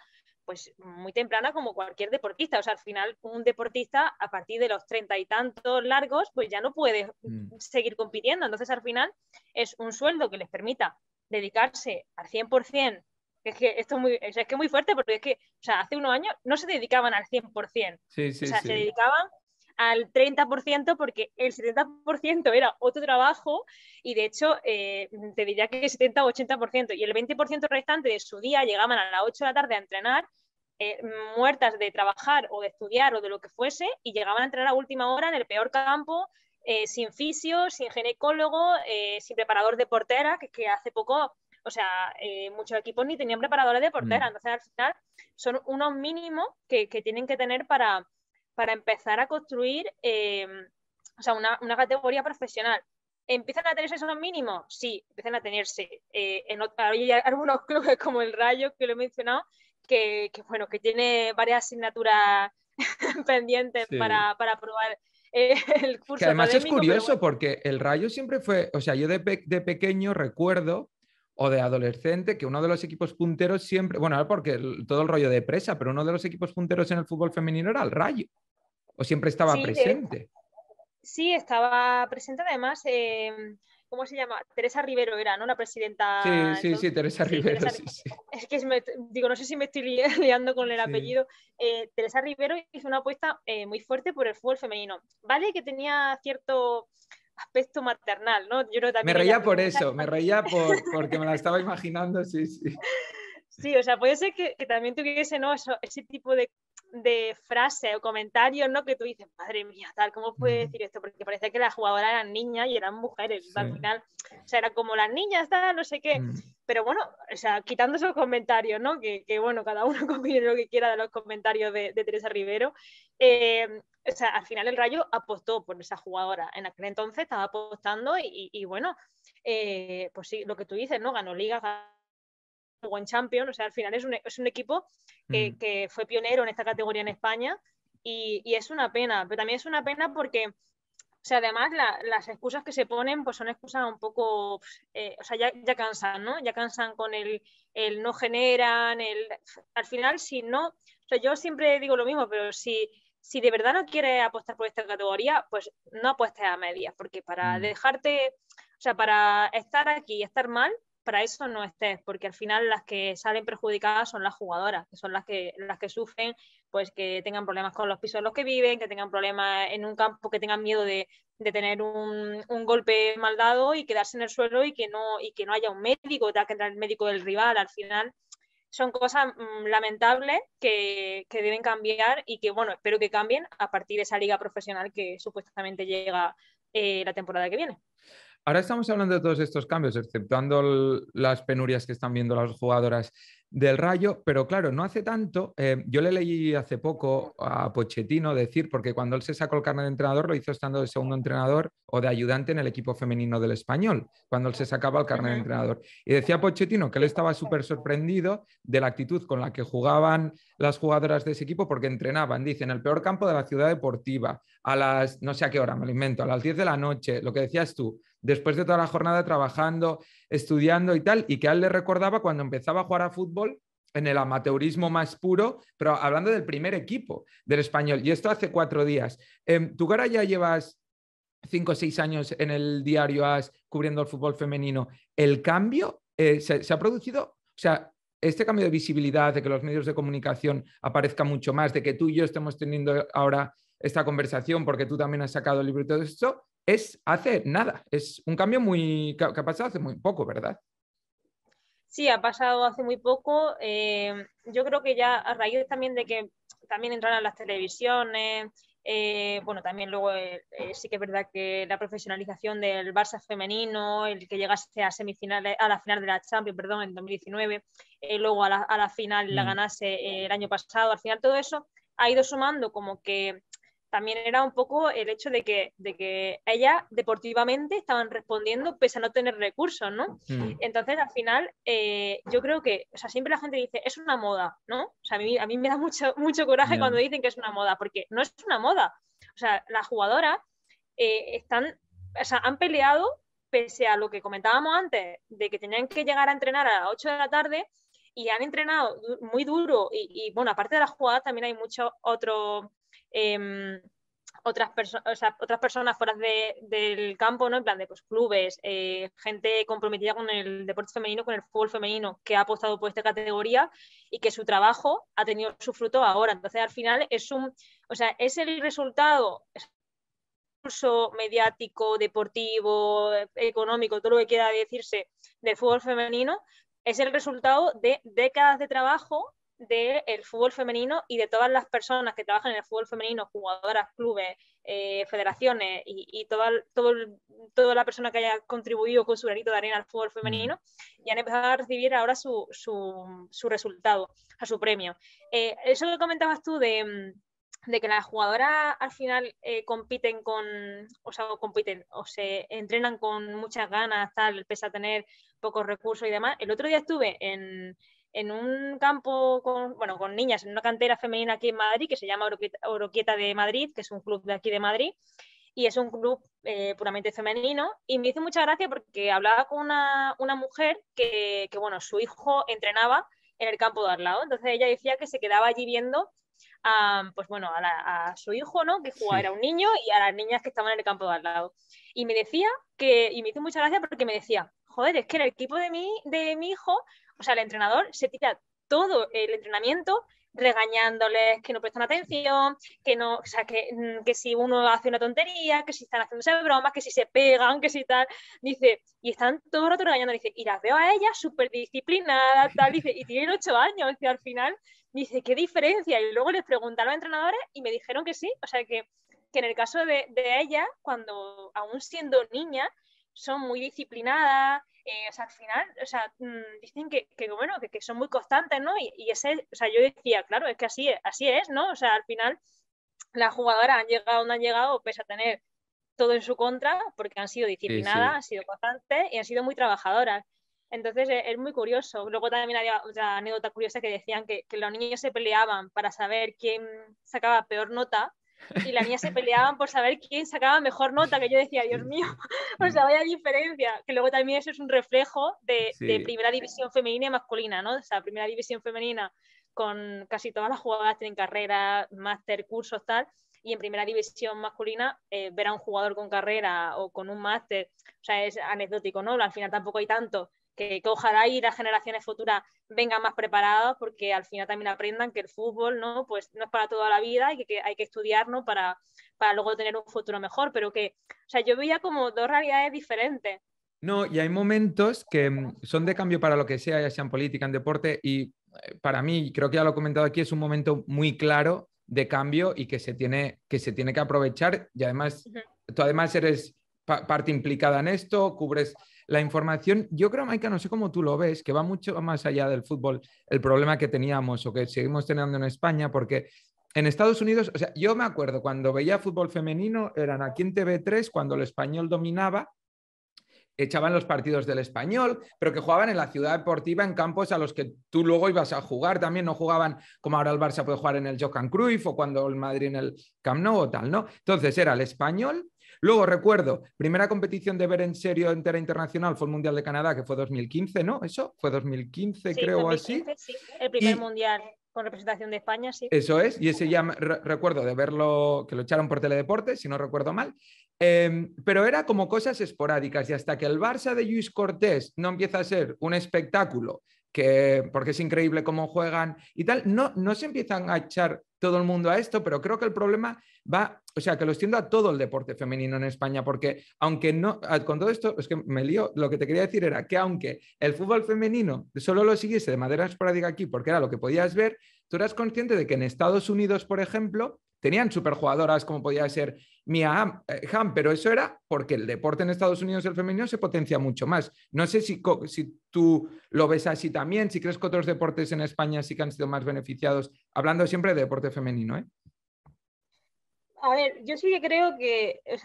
pues muy temprana como cualquier deportista. O sea, al final un deportista a partir de los 30 y tantos largos pues ya no puede seguir compitiendo. Entonces al final es un sueldo que les permita dedicarse al 100%. Es que esto es que es muy fuerte porque es que, o sea, hace unos años no se dedicaban al 100%. Sí, O sí, sea, se sí. dedicaban al 30% porque el 70% era otro trabajo y de hecho te diría que el 70 o 80% y el 20% restante de su día llegaban a las 8 de la tarde a entrenar muertas de trabajar o de estudiar o de lo que fuese y llegaban a entrenar a última hora en el peor campo sin fisio, sin ginecólogo, sin preparador de portera, que hace poco, o sea, muchos equipos ni tenían preparadores de portera, entonces al final son unos mínimos que tienen que tener para empezar a construir o sea, una categoría profesional. ¿Empiezan a tenerse esos mínimos? Sí, empiezan a tenerse. Hay algunos clubes como el Rayo, que lo he mencionado, bueno, que tiene varias asignaturas pendientes Sí. para aprobar el Que curso además es académico, pero curioso bueno. porque el Rayo siempre fue, o sea, yo de pequeño recuerdo o de adolescente que uno de los equipos punteros siempre, bueno, porque todo el rollo de presa, pero uno de los equipos punteros en el fútbol femenino era el Rayo, o siempre estaba Sí, presente. sí, estaba presente además, ¿cómo se llama? Teresa Rivero era, ¿no? La Sí, presidenta sí, entonces. sí, Teresa Sí, Rivero, sí, sí. es que digo, no sé si me estoy liando con el Sí. apellido. Teresa Rivero hizo una apuesta muy fuerte por el fútbol femenino. Vale que tenía cierto aspecto maternal, ¿no? Yo creo que Me también ella reía fue por mucha. eso, me reía porque me la estaba imaginando, sí, sí. Sí, o sea, puede ser que también tuviese, ¿no? Ese tipo de frase o comentarios, ¿no? Que tú dices, madre mía, tal, ¿cómo puede decir esto? Porque parece que las jugadoras eran niñas y eran mujeres. Sí. Al final, o sea, era como las niñas, tal, no sé qué. Pero bueno, o sea, quitando esos comentarios, ¿no? Que bueno, cada uno opine lo que quiera de los comentarios de Teresa Rivero. O sea, al final el Rayo apostó por esa jugadora. En aquel entonces estaba apostando y bueno, pues sí, lo que tú dices, ¿no? Ganó Liga, jugó en Champions, o sea, al final es un equipo que fue pionero en esta categoría en España y es una pena, pero también es una pena porque, o sea, además las excusas que se ponen pues son excusas un poco, o sea, ya cansan, ¿no? Ya cansan con el no generan, al final si no, o sea, yo siempre digo lo mismo, pero si de verdad no quieres apostar por esta categoría, pues no apuestes a medias, porque para dejarte, o sea, para estar aquí y estar mal, para eso no estés, porque al final las que salen perjudicadas son las jugadoras, que son las que sufren, pues que tengan problemas con los pisos en los que viven, que tengan problemas en un campo, que tengan miedo de tener un golpe mal dado y quedarse en el suelo y que no haya un médico, tenga que entrar el médico del rival. Al final son cosas lamentables que deben cambiar y que, bueno, espero que cambien a partir de esa liga profesional que supuestamente llega la temporada que viene. Ahora estamos hablando de todos estos cambios, exceptuando las penurias que están viendo las jugadoras del Rayo, pero claro, no hace tanto, yo le leí hace poco a Pochettino decir, porque cuando él se sacó el carnet de entrenador lo hizo estando de segundo entrenador o de ayudante en el equipo femenino del Español, cuando él se sacaba el carnet de entrenador. Y decía Pochettino que él estaba súper sorprendido de la actitud con la que jugaban las jugadoras de ese equipo, porque entrenaban, dice, en el peor campo de la ciudad deportiva, a las, no sé a qué hora, me lo invento, a las 10 de la noche, lo que decías tú, después de toda la jornada trabajando, estudiando y tal, y que a él le recordaba cuando empezaba a jugar a fútbol en el amateurismo más puro, pero hablando del primer equipo del Español. Y esto hace 4 días. Tú ahora ya llevas 5 o 6 años en el diario AS cubriendo el fútbol femenino. ¿El cambio se ha producido? O sea, este cambio de visibilidad, de que los medios de comunicación aparezcan mucho más, de que tú y yo estemos teniendo ahora esta conversación porque tú también has sacado el libro y todo esto, es hace nada. Es un cambio que ha pasado hace muy poco, ¿verdad? Sí, ha pasado hace muy poco. Yo creo que ya a raíz también de que también entraron las televisiones, bueno, también luego sí que es verdad que la profesionalización del Barça femenino, el que llegase a semifinales, a la final de la Champions, perdón, en 2019, luego a la final la ganase el año pasado, al final todo eso ha ido sumando como que también era un poco el hecho de que ellas deportivamente estaban respondiendo pese a no tener recursos, ¿no? Entonces, al final, yo creo que, o sea, siempre la gente dice, es una moda, ¿no? O sea, a mí me da mucho coraje cuando dicen que es una moda, porque no es una moda. O sea, las jugadoras o sea, han peleado pese a lo que comentábamos antes, de que tenían que llegar a entrenar a las 8 de la tarde y han entrenado muy duro y bueno, aparte de las jugadas también hay muchos otros otras personas fuera del campo, ¿no? En plan de pues, clubes, gente comprometida con el deporte femenino, con el fútbol femenino, que ha apostado por esta categoría y que su trabajo ha tenido su fruto ahora. Entonces, al final, es el resultado mediático, deportivo, económico, todo lo que quiera decirse del fútbol femenino, es el resultado de décadas de trabajo del fútbol femenino y de todas las personas que trabajan en el fútbol femenino, jugadoras, clubes, federaciones y toda la persona que haya contribuido con su granito de arena al fútbol femenino y han empezado a recibir ahora su resultado, a su premio. Eso que comentabas tú de que las jugadoras al final compiten o se entrenan con muchas ganas, tal, pese a tener pocos recursos y demás. El otro día estuve en un campo con niñas, en una cantera femenina aquí en Madrid, que se llama Oroquieta de Madrid, que es un club de aquí de Madrid, y es un club puramente femenino, y me hizo mucha gracia porque hablaba con una mujer que, bueno, su hijo entrenaba en el campo de al lado, entonces ella decía que se quedaba allí viendo pues bueno, a su hijo, ¿no? Que jugaba, era un niño, y a las niñas que estaban en el campo de al lado. Y me decía y me hizo mucha gracia porque me decía, joder, es que en el equipo de mi hijo, o sea, el entrenador se tira todo el entrenamiento regañándoles, que no prestan atención, que no, o sea, que si uno hace una tontería, que si están haciéndose bromas, que si se pegan, que si tal, dice, y están todo el rato regañando, dice, y las veo a ellas súper disciplinadas, tal, dice, y tienen 8 años, dice, al final, dice, ¿qué diferencia? Y luego les pregunté a los entrenadores y me dijeron que sí, o sea, que en el caso de ellas, cuando aún siendo niñas, son muy disciplinadas, o sea, al final, o sea, dicen bueno, que son muy constantes, ¿no? Y o sea, yo decía, claro, es que así es, ¿no? O sea, al final las jugadoras han llegado donde han llegado pese a tener todo en su contra, porque han sido disciplinadas, han sido constantes y han sido muy trabajadoras. Entonces es muy curioso. Luego también había otra anécdota curiosa que decían que los niños se peleaban para saber quién sacaba peor nota y las niñas se peleaban por saber quién sacaba mejor nota, que yo decía, Dios mío, o sea, vaya diferencia, que luego también eso es un reflejo de primera división femenina y masculina, ¿no? O sea, primera división femenina con casi todas las jugadoras tienen carrera, máster, cursos, tal, y en primera división masculina ver a un jugador con carrera o con un máster, o sea, es anecdótico, ¿no? Al final tampoco hay tanto, que ojalá y las generaciones futuras vengan más preparadas porque al final también aprendan que el fútbol, ¿no? Pues no es para toda la vida y que hay que estudiar, ¿no? Para luego tener un futuro mejor, pero que, o sea, yo veía como dos realidades diferentes. No, y hay momentos que son de cambio para lo que sea, ya sea en política, en deporte, y para mí, creo que ya lo he comentado aquí, es un momento muy claro de cambio y que se tiene que aprovechar. Y además, tú además eres parte implicada en esto, cubres la información. Yo creo, Maika, no sé cómo tú lo ves, que va mucho más allá del fútbol el problema que teníamos o que seguimos teniendo en España, porque en Estados Unidos, o sea, yo me acuerdo cuando veía fútbol femenino, eran aquí en TV3, cuando el Español dominaba, echaban los partidos del Español, pero que jugaban en la ciudad deportiva en campos a los que tú luego ibas a jugar también, no jugaban como ahora el Barça puede jugar en el Johan Cruyff o cuando el Madrid en el Camp Nou o tal, ¿no? Entonces era el Español. Luego recuerdo, primera competición de ver en serio entera internacional fue el Mundial de Canadá, que fue 2015, ¿no? ¿Eso? Fue 2015, sí, creo, 2015, así. Sí, el primer mundial con representación de España, sí. Eso es, y ese ya recuerdo de verlo, que lo echaron por Teledeporte, si no recuerdo mal, pero era como cosas esporádicas y hasta que el Barça de Lluís Cortés no empieza a ser un espectáculo, porque es increíble cómo juegan y tal, no se empiezan a echar todo el mundo a esto, pero creo que el problema va, o sea, que lo extiendo a todo el deporte femenino en España, porque aunque no, con todo esto, es que me lío, lo que te quería decir era que aunque el fútbol femenino solo lo siguiese de manera esporádica aquí, porque era lo que podías ver, tú eras consciente de que en Estados Unidos, por ejemplo, tenían superjugadoras como podía ser Mia Hamm, pero eso era porque el deporte en Estados Unidos, el femenino, se potencia mucho más. No sé si tú lo ves así también, si crees que otros deportes en España sí que han sido más beneficiados, hablando siempre de deporte femenino, ¿eh? A ver, yo sí que creo que, o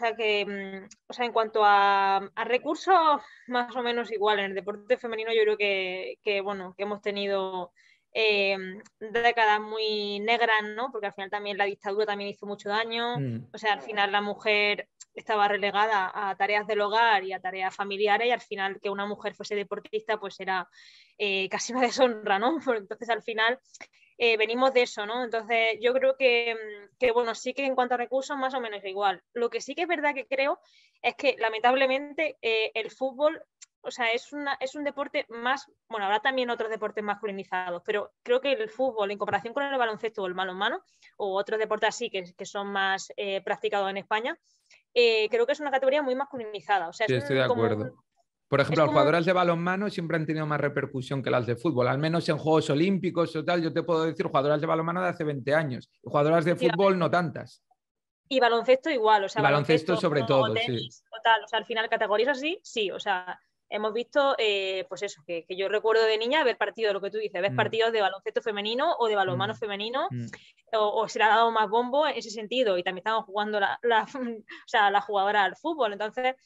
sea, en cuanto a recursos, más o menos igual. En el deporte femenino yo creo bueno, que hemos tenido eh, décadas muy negras, ¿no? Porque al final también la dictadura también hizo mucho daño. Mm. O sea, al final la mujer estaba relegada a tareas del hogar y a tareas familiares y al final que una mujer fuese deportista pues era casi una deshonra, ¿no? Entonces al final venimos de eso, ¿no? Entonces, yo creo bueno, sí que en cuanto a recursos, más o menos igual. Lo que sí que es verdad que creo es que, lamentablemente, el fútbol, o sea, es un deporte más, bueno, habrá también otros deportes masculinizados, pero creo que el fútbol, en comparación con el baloncesto o el balonmano, o otros deportes así que son más practicados en España, creo que es una categoría muy masculinizada. O sea, Sí, estoy de acuerdo. Por es ejemplo, las como jugadoras de balonmano siempre han tenido más repercusión que las de fútbol, al menos en Juegos Olímpicos o tal. Yo te puedo decir jugadoras de balonmano de hace 20 años, y jugadoras de fútbol no tantas. y baloncesto igual, o Y sea, baloncesto baloncesto sobre o todo, sí. tenis o tal, o sea, al final categorías así, sí, o sea, hemos visto, pues eso, que yo recuerdo de niña ver partidos, lo que tú dices, ver Mm, partidos de baloncesto femenino o de balonmano mm, femenino, mm. o se le ha dado más bombo en ese sentido, y también estaban jugando o sea, la jugadora al fútbol, entonces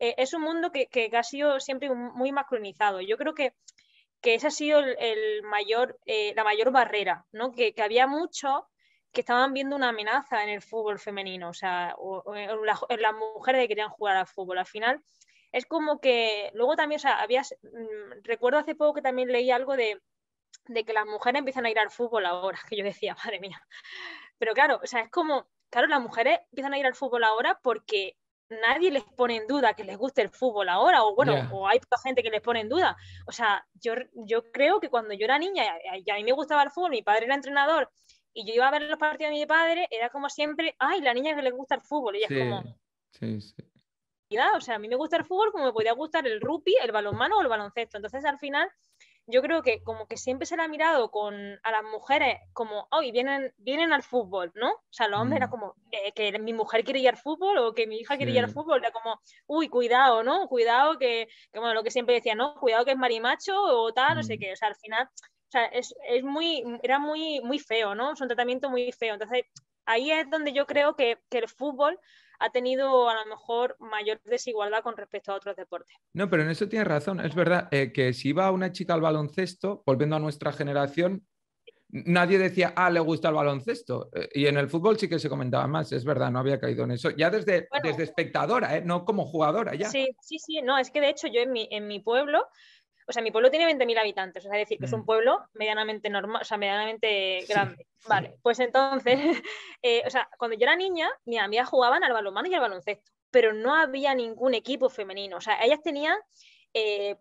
es un mundo que ha sido siempre muy masculinizado. Yo creo que esa ha sido la mayor barrera, ¿no? Que había muchos que estaban viendo una amenaza en el fútbol femenino, o sea, en las mujeres que querían jugar al fútbol. Al final, es como que luego también, o sea, recuerdo hace poco que también leí algo de que las mujeres empiezan a ir al fútbol ahora, que yo decía, madre mía. Pero claro, o sea, es como, claro, las mujeres empiezan a ir al fútbol ahora porque nadie les pone en duda que les guste el fútbol ahora, o bueno, Ya. o hay poca gente que les pone en duda. O sea, yo creo que cuando yo era niña y a mí me gustaba el fútbol, mi padre era entrenador y yo iba a ver los partidos de mi padre, era como siempre, ay, la niña que le gusta el fútbol. Y ella es Sí, como, sí, sí. o sea, a mí me gusta el fútbol como me podía gustar el rugby, el balonmano o el baloncesto. Entonces, al final, yo creo que como que siempre se le ha mirado a las mujeres como, hoy vienen al fútbol, ¿no? O sea, los hombres era Mm, como, que mi mujer quiere ir al fútbol o que mi hija quiere ir al sí. fútbol, era como, uy, cuidado, ¿no? Cuidado bueno, lo que siempre decía, ¿no? Cuidado que es marimacho o tal, no sé Mm. qué. O sea, al final, o sea, era muy feo, ¿no? Es un tratamiento muy feo. Entonces, ahí es donde yo creo que el fútbol ha tenido a lo mejor mayor desigualdad con respecto a otros deportes. No, pero en eso tienes razón. Es verdad que si iba una chica al baloncesto, volviendo a nuestra generación, nadie decía, ah, le gusta el baloncesto. Y en el fútbol sí que se comentaba más, es verdad, no había caído en eso. Ya desde Bueno, espectadora, no como jugadora ya. sí, no, es que de hecho yo en mi pueblo, o sea, mi pueblo tiene 20.000 habitantes, o sea, es decir, que es un Mm, pueblo medianamente normal, o sea, medianamente sí, grande. sí. Vale, pues entonces, o sea, cuando yo era niña, mis amigas jugaban al balonmano y al baloncesto, pero no había ningún equipo femenino, o sea, ellas tenían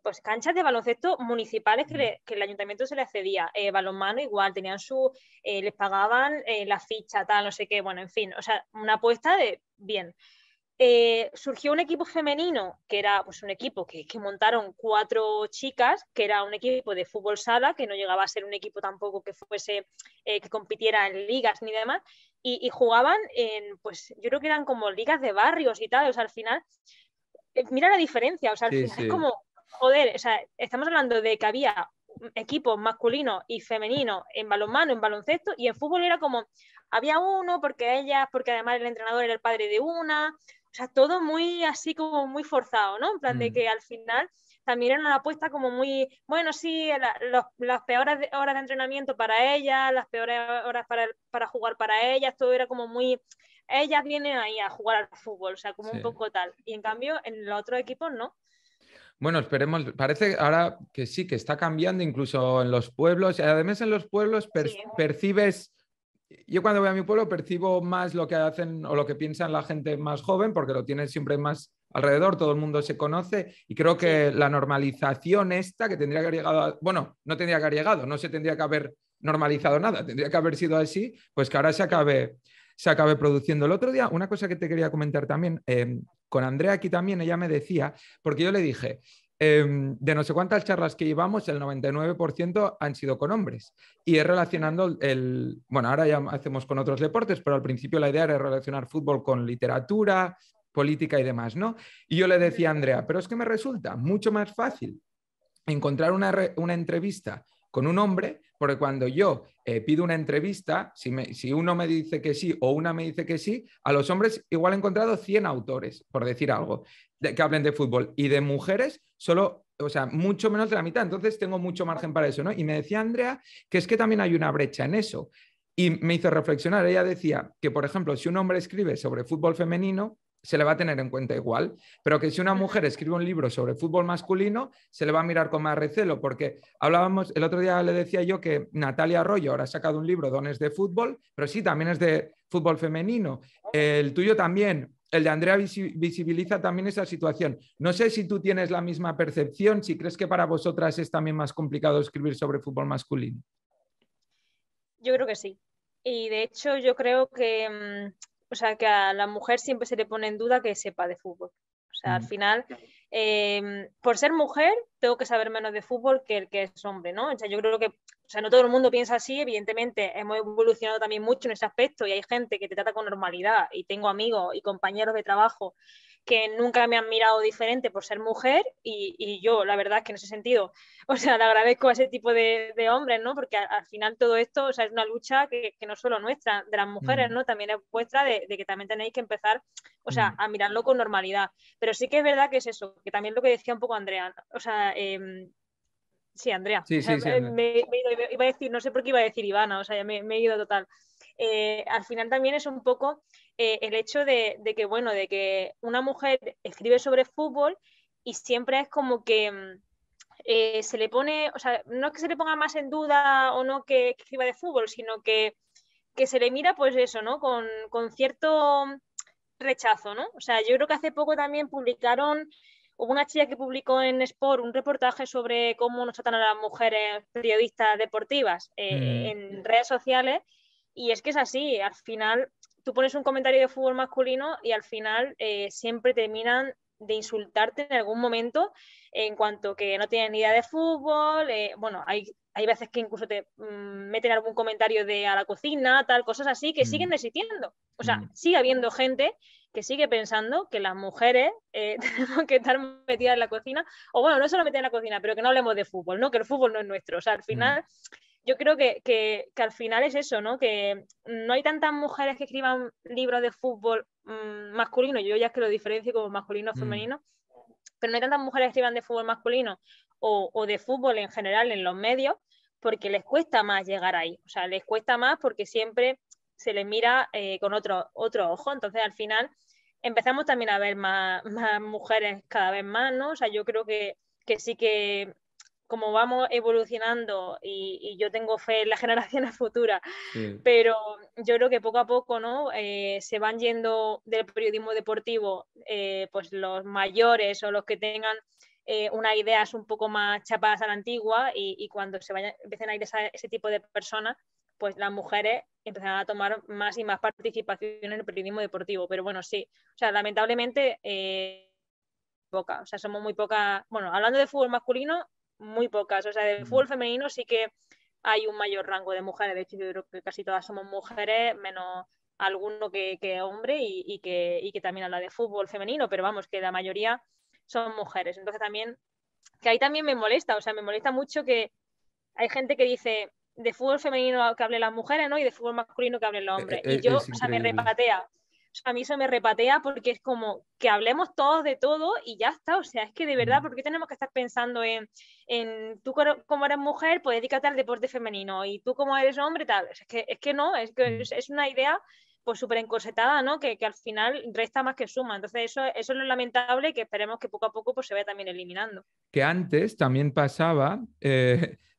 pues canchas de baloncesto municipales Mm. que el ayuntamiento se les cedía, balonmano igual, tenían les pagaban la ficha, tal, no sé qué, bueno, en fin, o sea, una apuesta de bien. Surgió un equipo femenino, que era pues un equipo que montaron 4 chicas, que era un equipo de fútbol sala, que no llegaba a ser un equipo tampoco que fuese, que compitiera en ligas ni demás, y jugaban pues yo creo que eran como ligas de barrios y tal, o sea, al final, mira la diferencia, o sea, al Sí, final es sí. como, joder, o sea, estamos hablando de que había equipos masculinos y femeninos en balonmano, en baloncesto, y en fútbol era como, había uno porque además el entrenador era el padre de una, o sea, todo muy así como muy forzado, ¿no? En plan de Mm. que al final también era una apuesta como muy, bueno, sí, las peores horas de entrenamiento para ellas, las peores horas para jugar para ellas, todo era como muy, ellas vienen ahí a jugar al fútbol, o sea, como Sí. un poco tal. Y en cambio, en los otros equipos no. Bueno, esperemos. Parece ahora que sí, que está cambiando incluso en los pueblos. Además, en los pueblos Sí, percibes. Yo cuando voy a mi pueblo percibo más lo que hacen o lo que piensan la gente más joven, porque lo tienen siempre más alrededor, todo el mundo se conoce y creo sí, que la normalización esta que tendría que haber llegado, bueno, no tendría que haber llegado, no se tendría que haber normalizado nada, tendría que haber sido así, pues que ahora sí. se acabe produciendo. El otro día, una cosa que te quería comentar también, con Andrea aquí también, ella me decía, porque yo le dije, de no sé cuántas charlas que llevamos, el 99% han sido con hombres. Y es relacionando bueno, ahora ya hacemos con otros deportes, pero al principio la idea era relacionar fútbol con literatura, política y demás, ¿no? Y yo le decía a Andrea, pero es que me resulta mucho más fácil encontrar una entrevista con un hombre, porque cuando yo pido una entrevista, si uno me dice que sí o una me dice que sí, a los hombres igual he encontrado 100 autores, por decir algo, que hablen de fútbol, y de mujeres solo, o sea, mucho menos de la mitad. Entonces tengo mucho margen para eso, ¿no? Y me decía Andrea que es que también hay una brecha en eso. Y me hizo reflexionar. Ella decía que, por ejemplo, si un hombre escribe sobre fútbol femenino, se le va a tener en cuenta igual, pero que si una mujer escribe un libro sobre fútbol masculino, se le va a mirar con más recelo, porque hablábamos, el otro día le decía yo que Natalia Arroyo ahora ha sacado un libro, Dones de Fútbol, pero sí, también es de fútbol femenino. El tuyo también, el de Andrea visibiliza también esa situación. No sé si tú tienes la misma percepción, si crees que para vosotras es también más complicado escribir sobre fútbol masculino. Yo creo que sí. Y de hecho yo creo que, o sea, que a la mujer siempre se le pone en duda que sepa de fútbol. O sea, al final, por ser mujer, tengo que saber menos de fútbol que el que es hombre, ¿no? O sea, yo creo que, o sea, no todo el mundo piensa así, evidentemente hemos evolucionado también mucho en ese aspecto y hay gente que te trata con normalidad y tengo amigos y compañeros de trabajo que nunca me han mirado diferente por ser mujer y yo, la verdad es que en ese sentido, o sea, le agradezco a ese tipo de hombres, ¿no? Porque al final todo esto, o sea, es una lucha que no solo nuestra, de las mujeres, ¿no? También es vuestra, de que también tenéis que empezar, o sea, a mirarlo con normalidad. Pero sí que es verdad que es eso, que también lo que decía un poco Andrea, o sea, sí, Andrea, Sí, o sea, sí, sí, Andrea. iba a decir, no sé por qué iba a decir Ivana, o sea, ya me he ido total. Al final también es un poco el hecho de que, bueno, de que una mujer escribe sobre fútbol y siempre es como que se le pone, o sea, no es que se le ponga más en duda o no que escriba de fútbol, sino que se le mira, pues eso, ¿no? Con cierto rechazo, ¿no? O sea, yo creo que hace poco también hubo una chica que publicó en Sport un reportaje sobre cómo nos tratan a las mujeres periodistas deportivas en redes sociales, y es que es así, al final tú pones un comentario de fútbol masculino y al final siempre terminan de insultarte en algún momento en cuanto que no tienen ni idea de fútbol, bueno, hay veces que incluso te meten algún comentario de a la cocina, tal, cosas así que siguen existiendo. O sea, sigue habiendo gente que sigue pensando que las mujeres tenemos que estar metidas en la cocina, o bueno, no solo metidas en la cocina, pero que no hablemos de fútbol, ¿no? Que el fútbol no es nuestro. O sea, al final, yo creo que al final es eso, ¿no? Que no hay tantas mujeres que escriban libros de fútbol masculino, yo ya es que lo diferencio como masculino o femenino, pero no hay tantas mujeres que escriban de fútbol masculino o de fútbol en general en los medios, porque les cuesta más llegar ahí. O sea, les cuesta más porque siempre se les mira con otro ojo. Entonces, al final, empezamos también a ver más mujeres cada vez más, ¿no? O sea, yo creo que sí que como vamos evolucionando y yo tengo fe en las generaciones futuras, Sí. pero yo creo que poco a poco, ¿no? Se van yendo del periodismo deportivo pues los mayores o los que tengan unas ideas un poco más chapadas a la antigua y cuando empiecen a ir ese tipo de personas, pues las mujeres empezarán a tomar más y más participación en el periodismo deportivo. Pero bueno, sí, o sea, lamentablemente pocas, o sea, somos muy pocas, bueno, hablando de fútbol masculino, muy pocas, o sea, de fútbol femenino sí que hay un mayor rango de mujeres, de hecho yo creo que casi todas somos mujeres, menos alguno que hombre y que también habla de fútbol femenino, pero vamos, que la mayoría son mujeres, entonces también, que ahí también me molesta, o sea, me molesta mucho que hay gente que dice de fútbol femenino que hablen las mujeres, ¿no? Y de fútbol masculino que hablen los hombres, y yo, Es o sea, me increíble. repatea. O sea, a mí eso me repatea porque es como que hablemos todos de todo y ya está. O sea, es que de verdad, ¿por qué tenemos que estar pensando en tú como eres mujer, pues dedícate al deporte femenino y tú como eres hombre, tal? Es que no, es una idea pues súper encorsetada, ¿no? Que al final resta más que suma. Entonces eso es lo lamentable y que esperemos que poco a poco pues, se vaya también eliminando. Que antes también pasaba,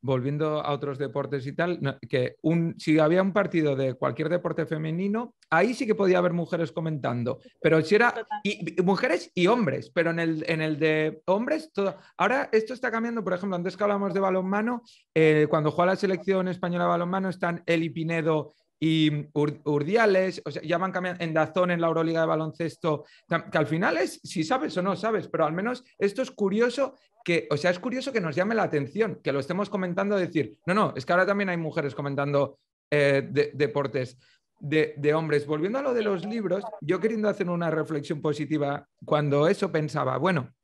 volviendo a otros deportes y tal, que si había un partido de cualquier deporte femenino, ahí sí que podía haber mujeres comentando, pero si era Total. mujeres y hombres, pero en el de hombres, todo. Ahora esto está cambiando, por ejemplo, antes que hablamos de balonmano, cuando juega la selección española de balonmano están Eli Pinedo y Urdiales, o sea, ya van cambiando en Dazón, en la Euroliga de baloncesto, que al final es si sabes o no sabes, pero al menos esto es curioso o sea, es curioso que nos llame la atención, que lo estemos comentando, decir, no, es que ahora también hay mujeres comentando deportes de hombres. Volviendo a lo de los libros, yo queriendo hacer una reflexión positiva, cuando eso pensaba, bueno,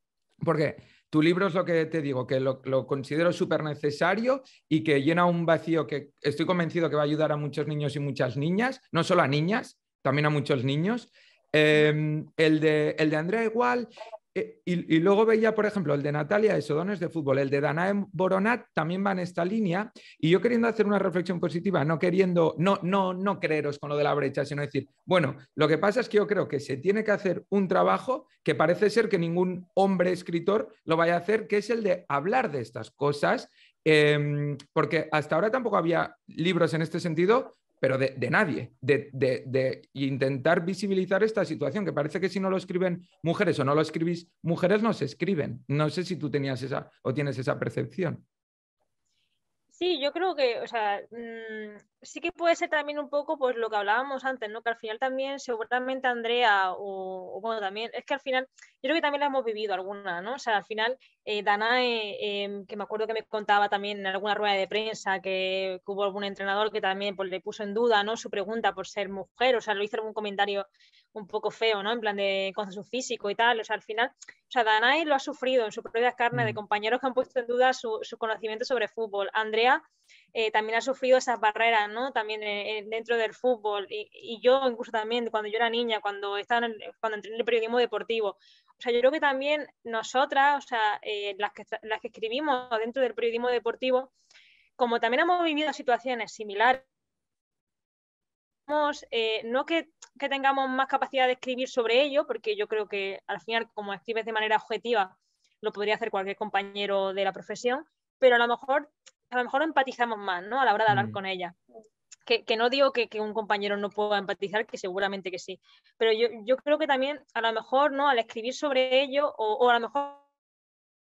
porque tu libro es lo que te digo, que lo considero súper necesario y que llena un vacío que estoy convencido que va a ayudar a muchos niños y muchas niñas, no solo a niñas, también a muchos niños. El de Andrea igual, y luego veía, por ejemplo, el de Natalia, eso, Dones de fútbol, el de Danae Boronat también va en esta línea, y yo queriendo hacer una reflexión positiva, no queriendo, no creeros con lo de la brecha, sino decir, bueno, lo que pasa es que yo creo que se tiene que hacer un trabajo que parece ser que ningún hombre escritor lo vaya a hacer, que es el de hablar de estas cosas, porque hasta ahora tampoco había libros en este sentido, pero de nadie, de intentar visibilizar esta situación, que parece que si no lo escriben mujeres o no lo escribís mujeres, no se escriben. No sé si tú tenías esa o tienes esa percepción. Sí, yo creo que, o sea, sí que puede ser también un poco pues lo que hablábamos antes, ¿no? Que al final también seguramente Andrea bueno, también, es que al final, yo creo que también la hemos vivido alguna, ¿no? O sea, al final, Danae, que me acuerdo que me contaba también en alguna rueda de prensa que hubo algún entrenador que también pues, le puso en duda, ¿no? Su pregunta por ser mujer, o sea, lo hizo algún comentario un poco feo, ¿no? En plan de con su físico y tal, o sea, al final, o sea, Danae lo ha sufrido en su propia carne de compañeros que han puesto en duda su conocimiento sobre fútbol. Andrea también ha sufrido esas barreras, ¿no? También dentro del fútbol y yo incluso también cuando yo era niña, cuando entré en el periodismo deportivo. O sea, yo creo que también nosotras, o sea, las que escribimos dentro del periodismo deportivo, como también hemos vivido situaciones similares, no que tengamos más capacidad de escribir sobre ello, porque yo creo que al final, como escribes de manera objetiva, lo podría hacer cualquier compañero de la profesión, pero a lo mejor empatizamos más, ¿no? A la hora de hablar con ella. Que no digo que un compañero no pueda empatizar, que seguramente que sí, pero yo creo que también a lo mejor, ¿no? Al escribir sobre ello, o a lo mejor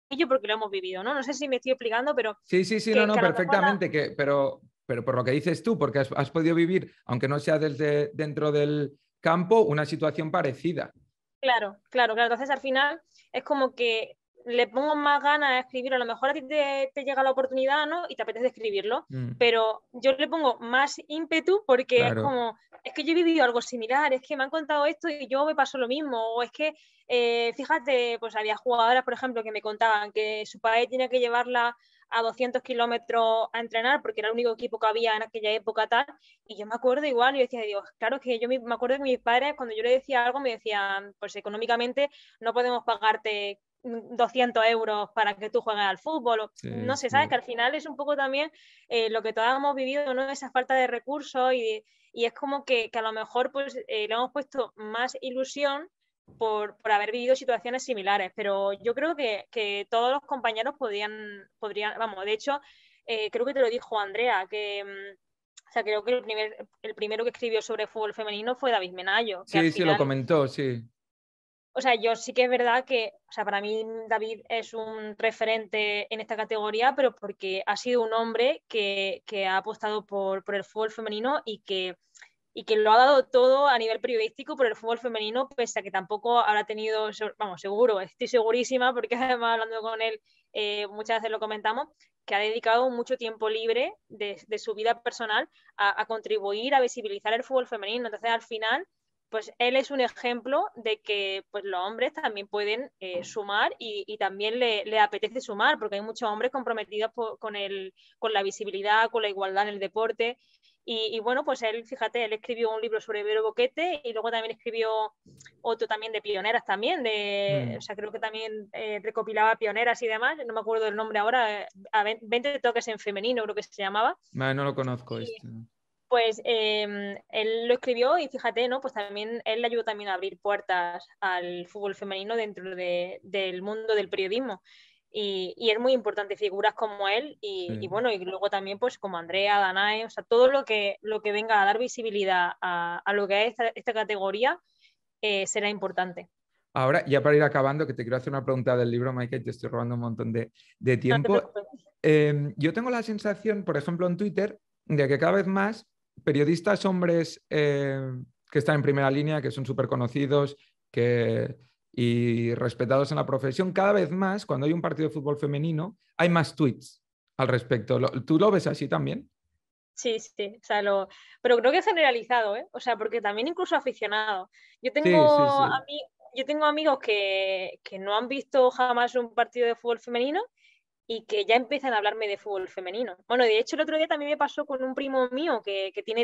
ello porque lo hemos vivido, ¿no? No sé si me estoy explicando, pero Sí, no, que a lo mejor perfectamente, pero por lo que dices tú, porque has podido vivir, aunque no sea desde dentro del campo, una situación parecida. Claro. Entonces al final es como que le pongo más ganas a escribir. A lo mejor a ti te llega la oportunidad, ¿no? Y te apetece escribirlo, pero yo le pongo más ímpetu porque es Claro. como, es que yo he vivido algo similar, es que me han contado esto y yo me pasó lo mismo. O es que, fíjate, pues había jugadoras, por ejemplo, que me contaban que su padre tenía que llevarla a 200 kilómetros a entrenar porque era el único equipo que había en aquella época tal, y yo me acuerdo igual, y yo decía, Dios, claro que yo me acuerdo que mis padres cuando yo le decía algo me decían, pues económicamente no podemos pagarte 200 euros para que tú juegues al fútbol, Sí, no sé, sabes que al final es un poco también lo que todos hemos vivido, ¿no? Esa falta de recursos y es como que a lo mejor pues le hemos puesto más ilusión por haber vivido situaciones similares, pero yo creo que todos los compañeros podrían vamos, de hecho, creo que te lo dijo Andrea, que o sea, creo que el primero que escribió sobre fútbol femenino fue David Menayo, que al sí, lo final, comentó, sí. o sea, yo sí que es verdad que, o sea, para mí David es un referente en esta categoría, pero porque ha sido un hombre que ha apostado por el fútbol femenino y que lo ha dado todo a nivel periodístico por el fútbol femenino, pese a que tampoco habrá tenido, vamos, seguro, estoy segurísima, porque además hablando con él muchas veces lo comentamos, que ha dedicado mucho tiempo libre de su vida personal a contribuir a visibilizar el fútbol femenino. Entonces, al final, pues él es un ejemplo de que pues, los hombres también pueden sumar y también le apetece sumar, porque hay muchos hombres comprometidos con la visibilidad, con la igualdad en el deporte. Y bueno, pues él, fíjate, él escribió un libro sobre Vero Boquete y luego también escribió otro también de pioneras también, o sea, creo que también recopilaba pioneras y demás, no me acuerdo del nombre ahora, 20 toques en femenino creo que se llamaba. No, no lo conozco Y, este. pues él lo escribió y fíjate, ¿no? Pues también él le ayudó también a abrir puertas al fútbol femenino dentro del mundo del periodismo. Y es muy importante figuras como él y bueno, y luego también pues como Andrea, Danae, o sea, todo lo que venga a dar visibilidad a lo que es esta categoría será importante. Ahora, ya para ir acabando, que te quiero hacer una pregunta del libro, Michael, te estoy robando un montón de No te tiempo. preocupes. Yo tengo la sensación, por ejemplo, en Twitter, de que cada vez más periodistas hombres que están en primera línea, que son súper conocidos y respetados en la profesión, cada vez más, cuando hay un partido de fútbol femenino, hay más tweets al respecto. ¿Tú lo ves así también? Sí, o sea, pero creo que es generalizado, ¿eh? O sea, porque también incluso aficionados. Yo tengo Sí. yo tengo amigos que no han visto jamás un partido de fútbol femenino y que ya empiezan a hablarme de fútbol femenino. Bueno, de hecho el otro día también me pasó con un primo mío que tiene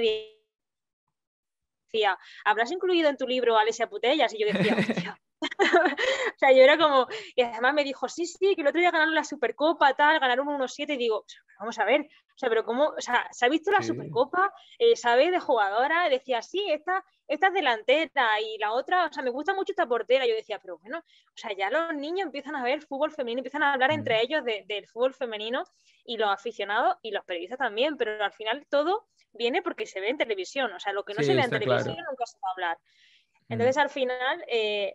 decía, ¿habrás incluido en tu libro a Alessia Putellas? Y yo decía, hostia. O sea, yo era como, y además me dijo, sí, que el otro día ganaron la Supercopa, tal, ganaron 1-7, y digo, vamos a ver, o sea, pero cómo, o sea, ¿se ha visto la Supercopa? ¿Sabe de jugadora? Decía, sí, esta es delantera y la otra, o sea, me gusta mucho esta portera. Yo decía, pero bueno, o sea, ya los niños empiezan a ver fútbol femenino, empiezan a hablar entre ellos del fútbol femenino, y los aficionados y los periodistas también, pero al final todo viene porque se ve en televisión, o sea, lo que no Sí, se ve en está televisión claro. nunca se va a hablar. Entonces, al final,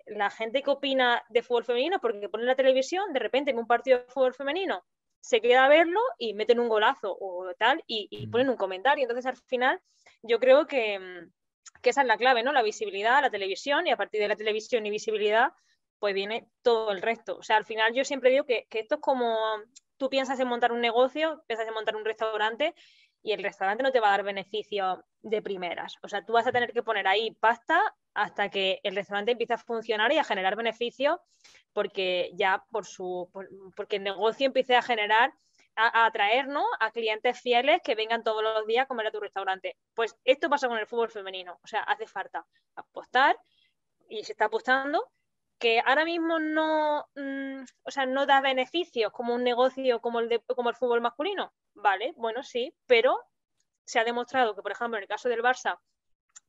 la gente que opina de fútbol femenino, porque pone la televisión, de repente en un partido de fútbol femenino se queda a verlo y meten un golazo o tal y ponen un comentario. Entonces, al final, yo creo que esa es la clave, ¿no? La visibilidad, la televisión, y a partir de la televisión y visibilidad, pues viene todo el resto. O sea, al final yo siempre digo que esto es como tú piensas en montar un negocio, piensas en montar un restaurante, y el restaurante no te va a dar beneficios de primeras. O sea, tú vas a tener que poner ahí pasta hasta que el restaurante empiece a funcionar y a generar beneficios, porque ya porque el negocio empiece a generar, a atraer, ¿no?, a clientes fieles que vengan todos los días a comer a tu restaurante. Pues esto pasa con el fútbol femenino. O sea, hace falta apostar, y se está apostando, que ahora mismo no, o sea, no da beneficios como un negocio como el fútbol masculino. Vale, bueno, sí, pero se ha demostrado que, por ejemplo, en el caso del Barça,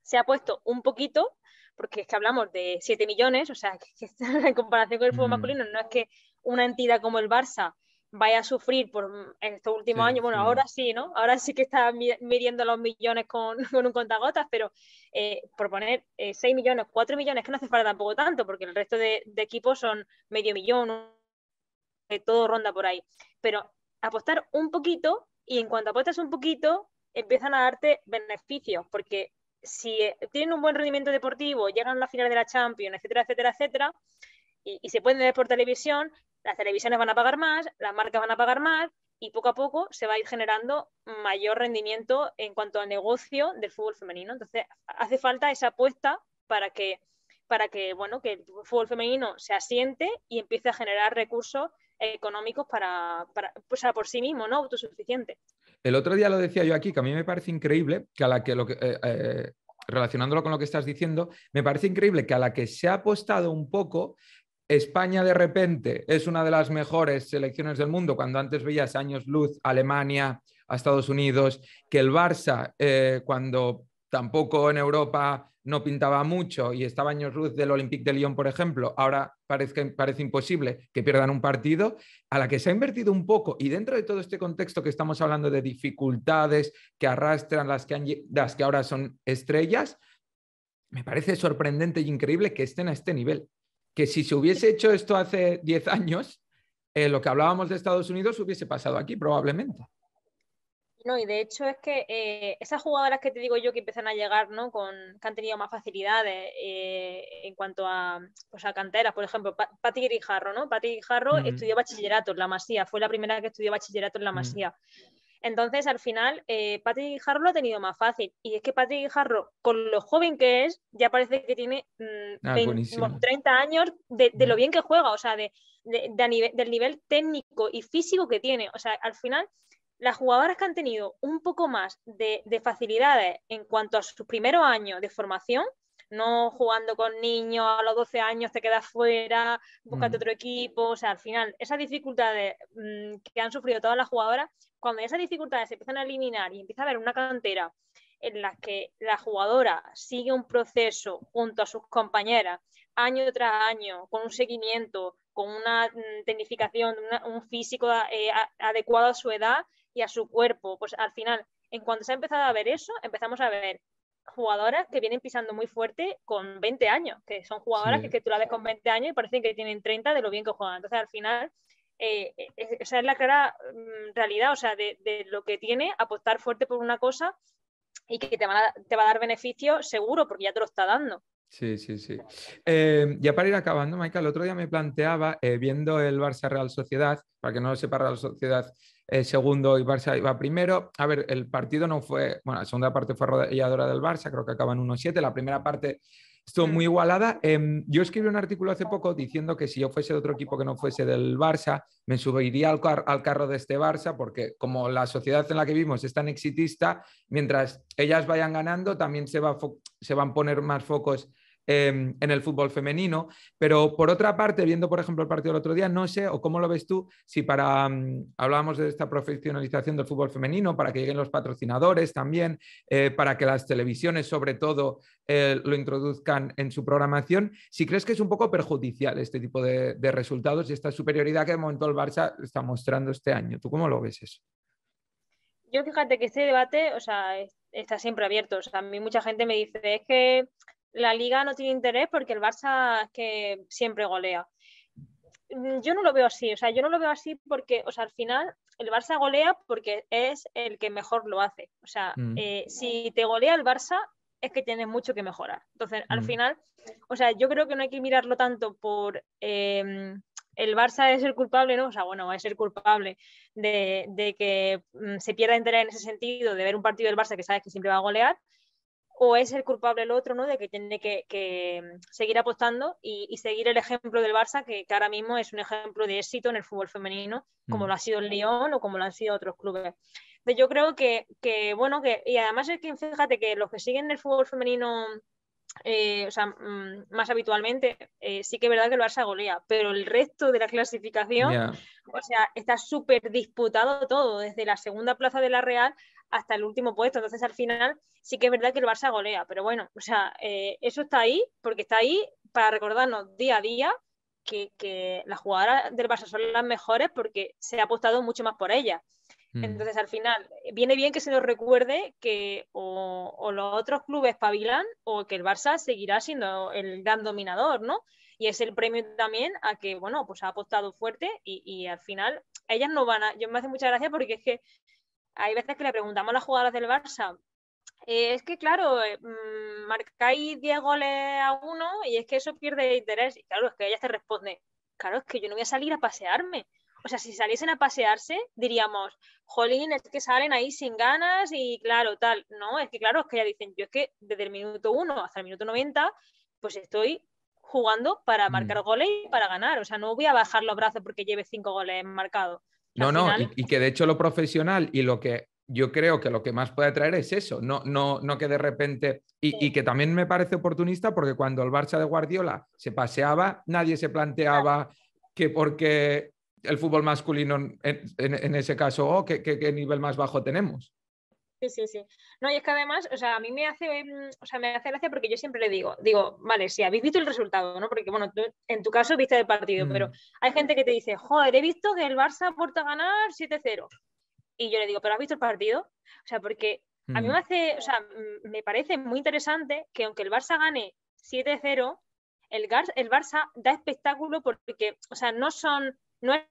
se ha puesto un poquito, porque es que hablamos de 7 millones, o sea, que en comparación con el fútbol masculino, no es que una entidad como el Barça vaya a sufrir por estos últimos Sí, años. Bueno, sí. ahora sí, ¿no? Ahora sí que está midiendo los millones con un contagotas, pero por poner 6 millones, 4 millones, que no hace falta tampoco tanto, porque el resto de equipos son medio millón, todo ronda por ahí. Pero apostar un poquito, y en cuanto apuestas un poquito, empiezan a darte beneficios, porque si tienen un buen rendimiento deportivo, llegan a la final de la Champions, etcétera, etcétera, etcétera, y se pueden ver por televisión, las televisiones van a pagar más, las marcas van a pagar más, y poco a poco se va a ir generando mayor rendimiento en cuanto al negocio del fútbol femenino. Entonces, hace falta esa apuesta bueno, que el fútbol femenino se asiente y empiece a generar recursos económicos o sea, por sí mismo, ¿no? Autosuficiente. El otro día lo decía yo aquí, que a mí me parece increíble que a la que, relacionándolo con lo que estás diciendo, me parece increíble que a la que se ha apostado un poco, España de repente es una de las mejores selecciones del mundo, cuando antes veías años luz Alemania, a Estados Unidos, que el Barça, cuando tampoco en Europa no pintaba mucho y estaba años luz del Olympique de Lyon, por ejemplo, ahora parece imposible que pierdan un partido, a la que se ha invertido un poco, y dentro de todo este contexto que estamos hablando de dificultades que arrastran las que ahora son estrellas, me parece sorprendente e increíble que estén a este nivel. Que si se hubiese hecho esto hace 10 años, lo que hablábamos de Estados Unidos hubiese pasado aquí probablemente. No, y de hecho es que esas jugadoras que te digo yo que empiezan a llegar, ¿no?, que han tenido más facilidades en cuanto a, pues a canteras, por ejemplo, Pati Guijarro, ¿no? Pati Guijarro estudió bachillerato en la Masía, fue la primera que estudió bachillerato en la Masía. Entonces, al final, Pati Guijarro lo ha tenido más fácil. Y es que Pati Guijarro, con lo joven que es, ya parece que tiene 30 años de lo bien que juega, o sea, del nivel técnico y físico que tiene. O sea, al final, las jugadoras que han tenido un poco más de facilidades en cuanto a sus primeros años de formación, no jugando con niños, a los 12 años te quedas fuera, búscate otro equipo, o sea, al final, esas dificultades que han sufrido todas las jugadoras, cuando esas dificultades se empiezan a eliminar y empieza a haber una cantera en la que la jugadora sigue un proceso junto a sus compañeras, año tras año, con un seguimiento, con una tecnificación, un físico adecuado a su edad y a su cuerpo, pues al final, en cuanto se ha empezado a ver eso, empezamos a ver jugadoras que vienen pisando muy fuerte con 20 años, que son jugadoras que tú la ves con 20 años y parece que tienen 30 de lo bien que juegan. Entonces, al final, esa es la clara realidad, o sea, de lo que tiene apostar fuerte por una cosa y que te va a dar beneficio seguro, porque ya te lo está dando. Sí, sí, sí. Ya para ir acabando, Maika, el otro día me planteaba, viendo el Barça Real Sociedad, para que no lo sepa, Real Sociedad segundo y Barça iba primero. A ver, el partido no fue, bueno, la segunda parte fue arrolladora del Barça, creo que acaba en 1-7. La primera parte esto muy igualada. Yo escribí un artículo hace poco diciendo que si yo fuese de otro equipo que no fuese del Barça, me subiría al carro de este Barça, porque como la sociedad en la que vivimos es tan exitista, mientras ellas vayan ganando, también se van a poner más focos en el fútbol femenino. Pero por otra parte, viendo por ejemplo el partido del otro día, no sé, o cómo lo ves tú, si hablábamos de esta profesionalización del fútbol femenino, para que lleguen los patrocinadores también, para que las televisiones sobre todo lo introduzcan en su programación, si crees que es un poco perjudicial este tipo de resultados y esta superioridad que de momento el Barça está mostrando este año. ¿Tú cómo lo ves eso? Yo fíjate que este debate, o sea, está siempre abierto. O sea, a mí mucha gente me dice, es que la Liga no tiene interés porque el Barça es que siempre golea. Yo no lo veo así, o sea, yo no lo veo así porque, o sea, al final el Barça golea porque es el que mejor lo hace. O sea, si te golea el Barça es que tienes mucho que mejorar. Entonces, al final, o sea, yo creo que no hay que mirarlo tanto por el Barça es el culpable, ¿no? O sea, bueno, es el culpable de que se pierda interés en ese sentido, de ver un partido del Barça que sabes que siempre va a golear, o es el culpable el otro, ¿no? De que tiene que seguir apostando y seguir el ejemplo del Barça, que ahora mismo es un ejemplo de éxito en el fútbol femenino, como lo ha sido el Lyon o como lo han sido otros clubes. Entonces yo creo bueno, y además es que fíjate que los que siguen el fútbol femenino o sea, más habitualmente, sí que es verdad que el Barça golea, pero el resto de la clasificación, o sea, está súper disputado todo, desde la segunda plaza de la Real hasta el último puesto. Entonces, al final, sí que es verdad que el Barça golea, pero bueno, o sea, eso está ahí, porque está ahí para recordarnos día a día que las jugadoras del Barça son las mejores porque se ha apostado mucho más por ellas. Entonces, al final, viene bien que se nos recuerde que o los otros clubes pavilan o que el Barça seguirá siendo el gran dominador, ¿no? Y es el premio también a que, bueno, pues ha apostado fuerte y al final ellas no van a... Yo me hace mucha gracia porque es que hay veces que le preguntamos a las jugadoras del Barça, es que claro, marcáis 10 goles a uno y es que eso pierde interés. Y claro, es que ellas te responden, claro, es que yo no voy a salir a pasearme. O sea, si saliesen a pasearse, diríamos, jolín, es que salen ahí sin ganas y claro, tal. No, es que claro, es que ya dicen, yo es que desde el minuto 1 hasta el minuto 90, pues estoy jugando para marcar goles y para ganar. O sea, no voy a bajar los brazos porque lleve 5 goles marcados. No, Al no, final... y que de hecho lo profesional y lo que yo creo que lo que más puede atraer es eso, no que de repente, y que también me parece oportunista porque cuando el Barça de Guardiola se paseaba, nadie se planteaba que porque el fútbol masculino en ese caso, ¿qué nivel más bajo tenemos? Sí, sí, sí. No, y es que además, o sea, a mí me hace, o sea, me hace gracia porque yo siempre le digo, vale, si habéis visto el resultado, ¿no? Porque, bueno, tú, en tu caso viste el partido, pero hay gente que te dice, joder, he visto que el Barça aporta a ganar 7-0. Y yo le digo, ¿pero has visto el partido? O sea, porque a mí me hace, o sea, me parece muy interesante que aunque el Barça gane 7-0, el Barça da espectáculo porque, o sea, no es que el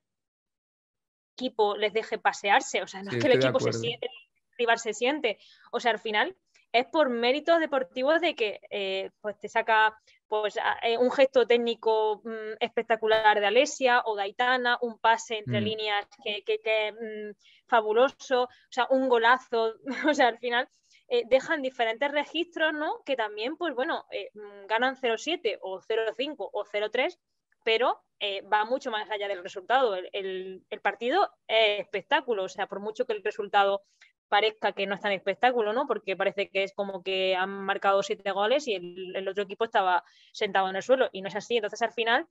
equipo les deje pasearse, o sea, no Sí, es que el estoy de equipo se acuerdo. siente, el rival se siente, o sea, al final es por méritos deportivos de que pues te saca pues un gesto técnico espectacular de Alesia o de Aitana, un pase entre líneas que fabuloso, o sea, un golazo, o sea, al final dejan diferentes registros, ¿no? Que también, pues bueno, ganan 0-7 o 0-5 o 0-3, pero va mucho más allá del resultado. El partido es espectáculo, o sea, por mucho que el resultado parezca que no es tan espectáculo, ¿no? Porque parece que es como que han marcado 7 goles y el otro equipo estaba sentado en el suelo y no es así. Entonces, al final,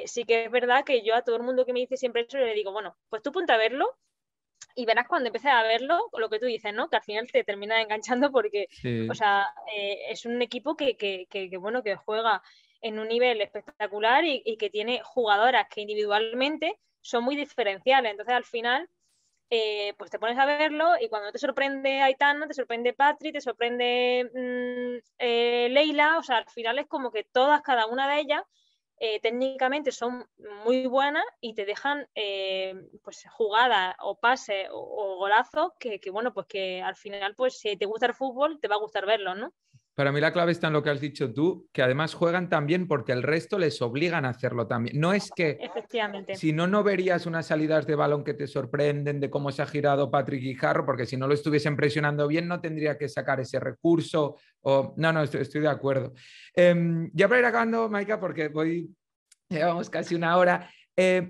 sí que es verdad que yo a todo el mundo que me dice siempre eso le digo, bueno, pues tú ponte a verlo y verás cuando empieces a verlo lo que tú dices, ¿no? Que al final te termina enganchando porque, o Sí. sea, es un equipo bueno, que juega en un nivel espectacular y que tiene jugadoras que individualmente son muy diferenciales. Entonces, al final, pues te pones a verlo y cuando te sorprende Aitana, te sorprende Patri, te sorprende Leila, o sea, al final es como que todas, cada una de ellas, técnicamente son muy buenas y te dejan pues jugadas o pases o golazos que, bueno, pues que al final, pues si te gusta el fútbol, te va a gustar verlo, ¿no? Para mí la clave está en lo que has dicho tú, que además juegan también porque el resto les obligan a hacerlo también. No es que, Efectivamente. si no, no verías unas salidas de balón que te sorprenden de cómo se ha girado Patrick Guijarro, porque si no lo estuviesen presionando bien no tendría que sacar ese recurso. O... No, no, estoy de acuerdo. Ya para ir acabando, Maika, porque llevamos casi una hora.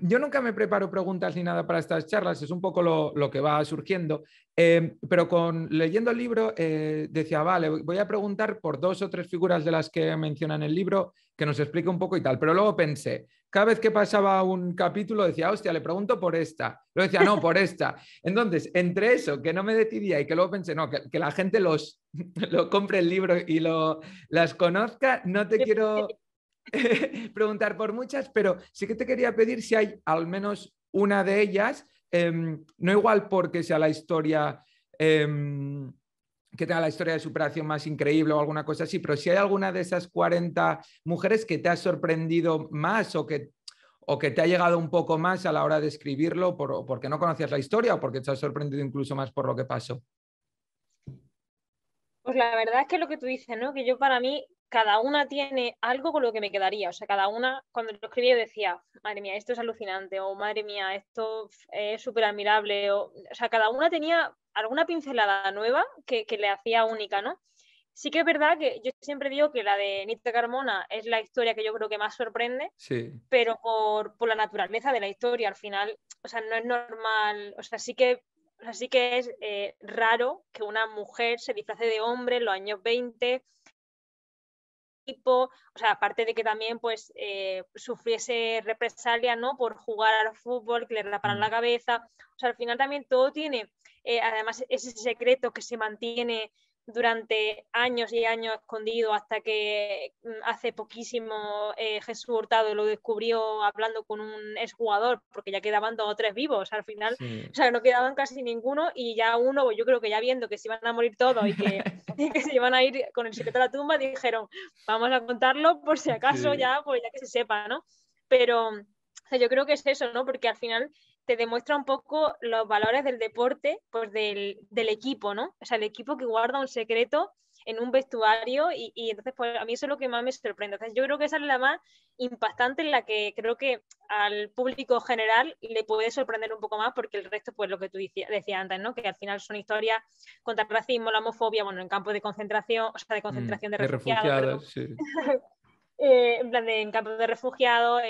Yo nunca me preparo preguntas ni nada para estas charlas, es un poco lo que va surgiendo, pero leyendo el libro decía, vale, voy a preguntar por 2 o 3 figuras de las que menciona en el libro, que nos explique un poco y tal, pero luego pensé, cada vez que pasaba un capítulo decía, hostia, le pregunto por esta, luego decía, no, por esta. Entonces, entre eso, que no me decidía y que luego pensé, no, que la gente lo compre el libro y las conozca, no te quiero preguntar por muchas, pero sí que te quería pedir si hay al menos una de ellas, no igual porque sea la historia, que tenga la historia de superación más increíble o alguna cosa así, pero si hay alguna de esas 40 mujeres que te ha sorprendido más o que te ha llegado un poco más a la hora de escribirlo porque no conocías la historia o porque te ha sorprendido incluso más por lo que pasó. Pues la verdad es que lo que tú dices, ¿no? Que yo para mí, cada una tiene algo con lo que me quedaría. O sea, cada una, cuando lo escribía, decía, madre mía, esto es alucinante, o madre mía, esto es súper admirable. O sea, cada una tenía alguna pincelada nueva que le hacía única, ¿no? Sí que es verdad que yo siempre digo que la de Nita Carmona es la historia que yo creo que más sorprende, Sí. pero por la naturaleza de la historia, al final, o sea, no es normal, o sea, sí que es raro que una mujer se disfrace de hombre en los años 20, tipo, o sea, aparte de que también pues sufriese represalias, ¿no? Por jugar al fútbol, que le raparan la cabeza, o sea, al final también todo tiene, además ese secreto que se mantiene durante años y años escondido hasta que hace poquísimo Jesús Hurtado lo descubrió hablando con un exjugador, porque ya quedaban 2 o 3 vivos al final, Sí. o sea, no quedaban casi ninguno y ya uno, pues yo creo que ya viendo que se iban a morir todos y que se iban a ir con el secreto a la tumba, dijeron, vamos a contarlo por si acaso Sí. ya, pues ya que se sepa, ¿no? Pero o sea, yo creo que es eso, ¿no? Porque al final te demuestra un poco los valores del deporte, pues del equipo, ¿no? O sea, el equipo que guarda un secreto en un vestuario y entonces pues a mí eso es lo que más me sorprende. Entonces, yo creo que esa es la más impactante, en la que creo que al público general le puede sorprender un poco más, porque el resto, pues lo que tú decías antes, ¿no? Que al final son historias contra el racismo, la homofobia, bueno, en campos de concentración, o sea, de concentración de De refugiados, perdón, refugiados, sí. en plan de en campos de refugiados,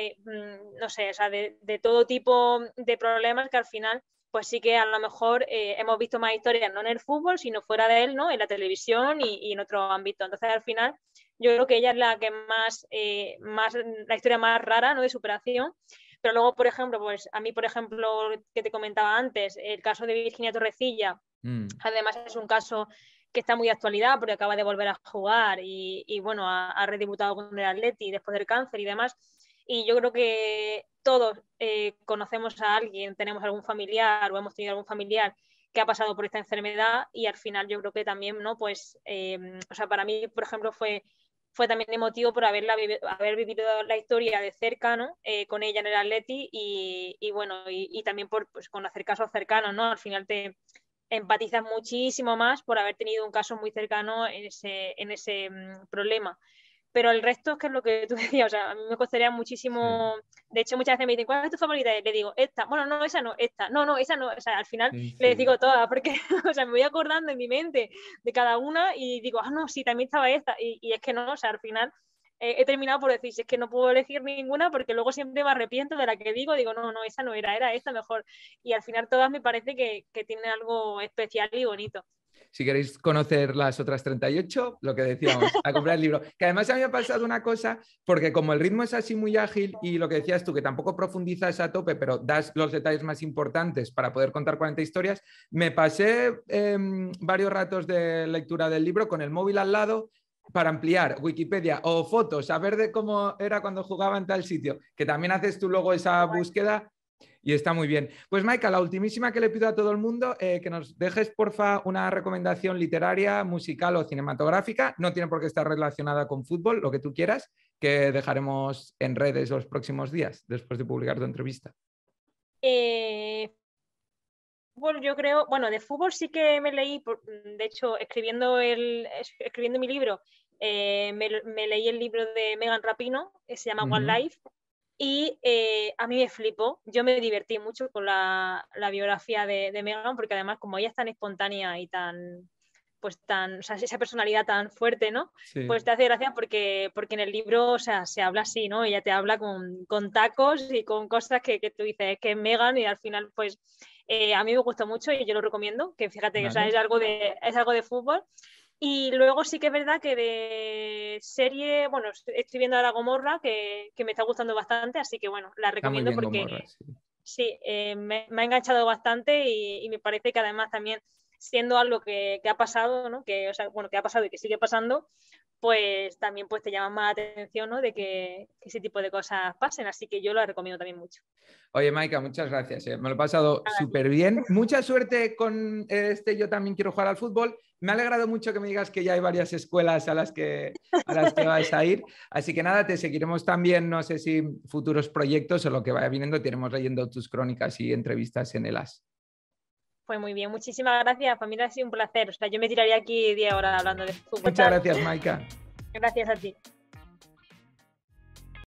no sé, o sea, de todo tipo de problemas que al final, pues sí que a lo mejor hemos visto más historias, no en el fútbol, sino fuera de él, ¿no? En la televisión y en otro ámbito. Entonces, al final, yo creo que ella es la que más la historia más rara, ¿no? De superación. Pero luego, por ejemplo, pues a mí, por ejemplo, que te comentaba antes, el caso de Virginia Torrecilla, Mm. además es un caso que está muy de actualidad porque acaba de volver a jugar y bueno, ha redebutado con el Atleti después del cáncer y demás. Y yo creo que todos conocemos a alguien, tenemos algún familiar o hemos tenido algún familiar que ha pasado por esta enfermedad y al final yo creo que también, ¿no? Pues, o sea, para mí, por ejemplo, fue también emotivo por haber vivido la historia de cerca, ¿no? Con ella en el Atleti y bueno, y también por pues, conocer casos cercanos, ¿no? Al final te empatizas muchísimo más por haber tenido un caso muy cercano en ese problema. Pero el resto es que es lo que tú decías, o sea, a mí me costaría Sí, muchísimo, de hecho muchas veces me dicen, ¿cuál es tu favorita? Y le digo, esta, bueno, no, esa no, esta, no, no, esa no, o sea, al final sí, les sí. digo todas, porque, o sea, me voy acordando en mi mente de cada una y digo, ah, no, sí, también estaba esta, y es que no, o sea, al final he terminado por decir, si es que no puedo elegir ninguna, porque luego siempre me arrepiento de la que digo, no, no, esa no era, era esta mejor, y al final todas me parece que tienen algo especial y bonito. Si queréis conocer las otras 38, lo que decíamos, a comprar el libro. Que además a mí me ha pasado una cosa, porque como el ritmo es así muy ágil y lo que decías tú, que tampoco profundizas a tope, pero das los detalles más importantes para poder contar 40 historias, me pasé varios ratos de lectura del libro con el móvil al lado para ampliar Wikipedia o fotos, a ver de cómo era cuando jugaba en tal sitio, que también haces tú luego esa búsqueda y está muy bien. Pues Maika, la ultimísima que le pido a todo el mundo, que nos dejes porfa una recomendación literaria, musical o cinematográfica. No tiene por qué estar relacionada con fútbol, lo que tú quieras, que dejaremos en redes los próximos días, después de publicar tu entrevista. Eh, Fútbol, yo creo, bueno, de fútbol sí que me leí, de hecho, escribiendo mi libro, me leí el libro de Megan Rapinoe, que se llama One Life, y a mí me flipó. Yo me divertí mucho con la biografía de Megan, porque además como ella es tan espontánea y tan, pues tan, o sea, esa personalidad tan fuerte, ¿no? Sí. Pues te hace gracia porque en el libro, o sea, se habla así, ¿no? Ella te habla con tacos y con cosas que tú dices que es Megan, y al final, pues, a mí me gustó mucho y yo lo recomiendo, que fíjate, o sea, es algo de fútbol. Y luego sí que es verdad que de serie, bueno, estoy viendo ahora Gomorra, que me está gustando bastante, así que bueno, la recomiendo bien, porque Gomorra, sí, me ha enganchado bastante y me parece que además también siendo algo que ha pasado, ¿no? Que, o sea, bueno, que ha pasado y que sigue pasando, pues también pues, te llama más la atención, ¿no? De que ese tipo de cosas pasen, así que yo la recomiendo también mucho. Oye, Maika, muchas gracias. Me lo he pasado súper bien. Mucha suerte con Yo también quiero jugar al fútbol. Me ha alegrado mucho que me digas que ya hay varias escuelas a las que vas a ir. Así que nada, te seguiremos también, no sé si futuros proyectos o lo que vaya viniendo, te iremos leyendo tus crónicas y entrevistas en el AS. Pues muy bien, muchísimas gracias. Para mí ha sido un placer. O sea, yo me tiraría aquí 10 horas hablando de fútbol. Muchas gracias, Maika. Gracias a ti.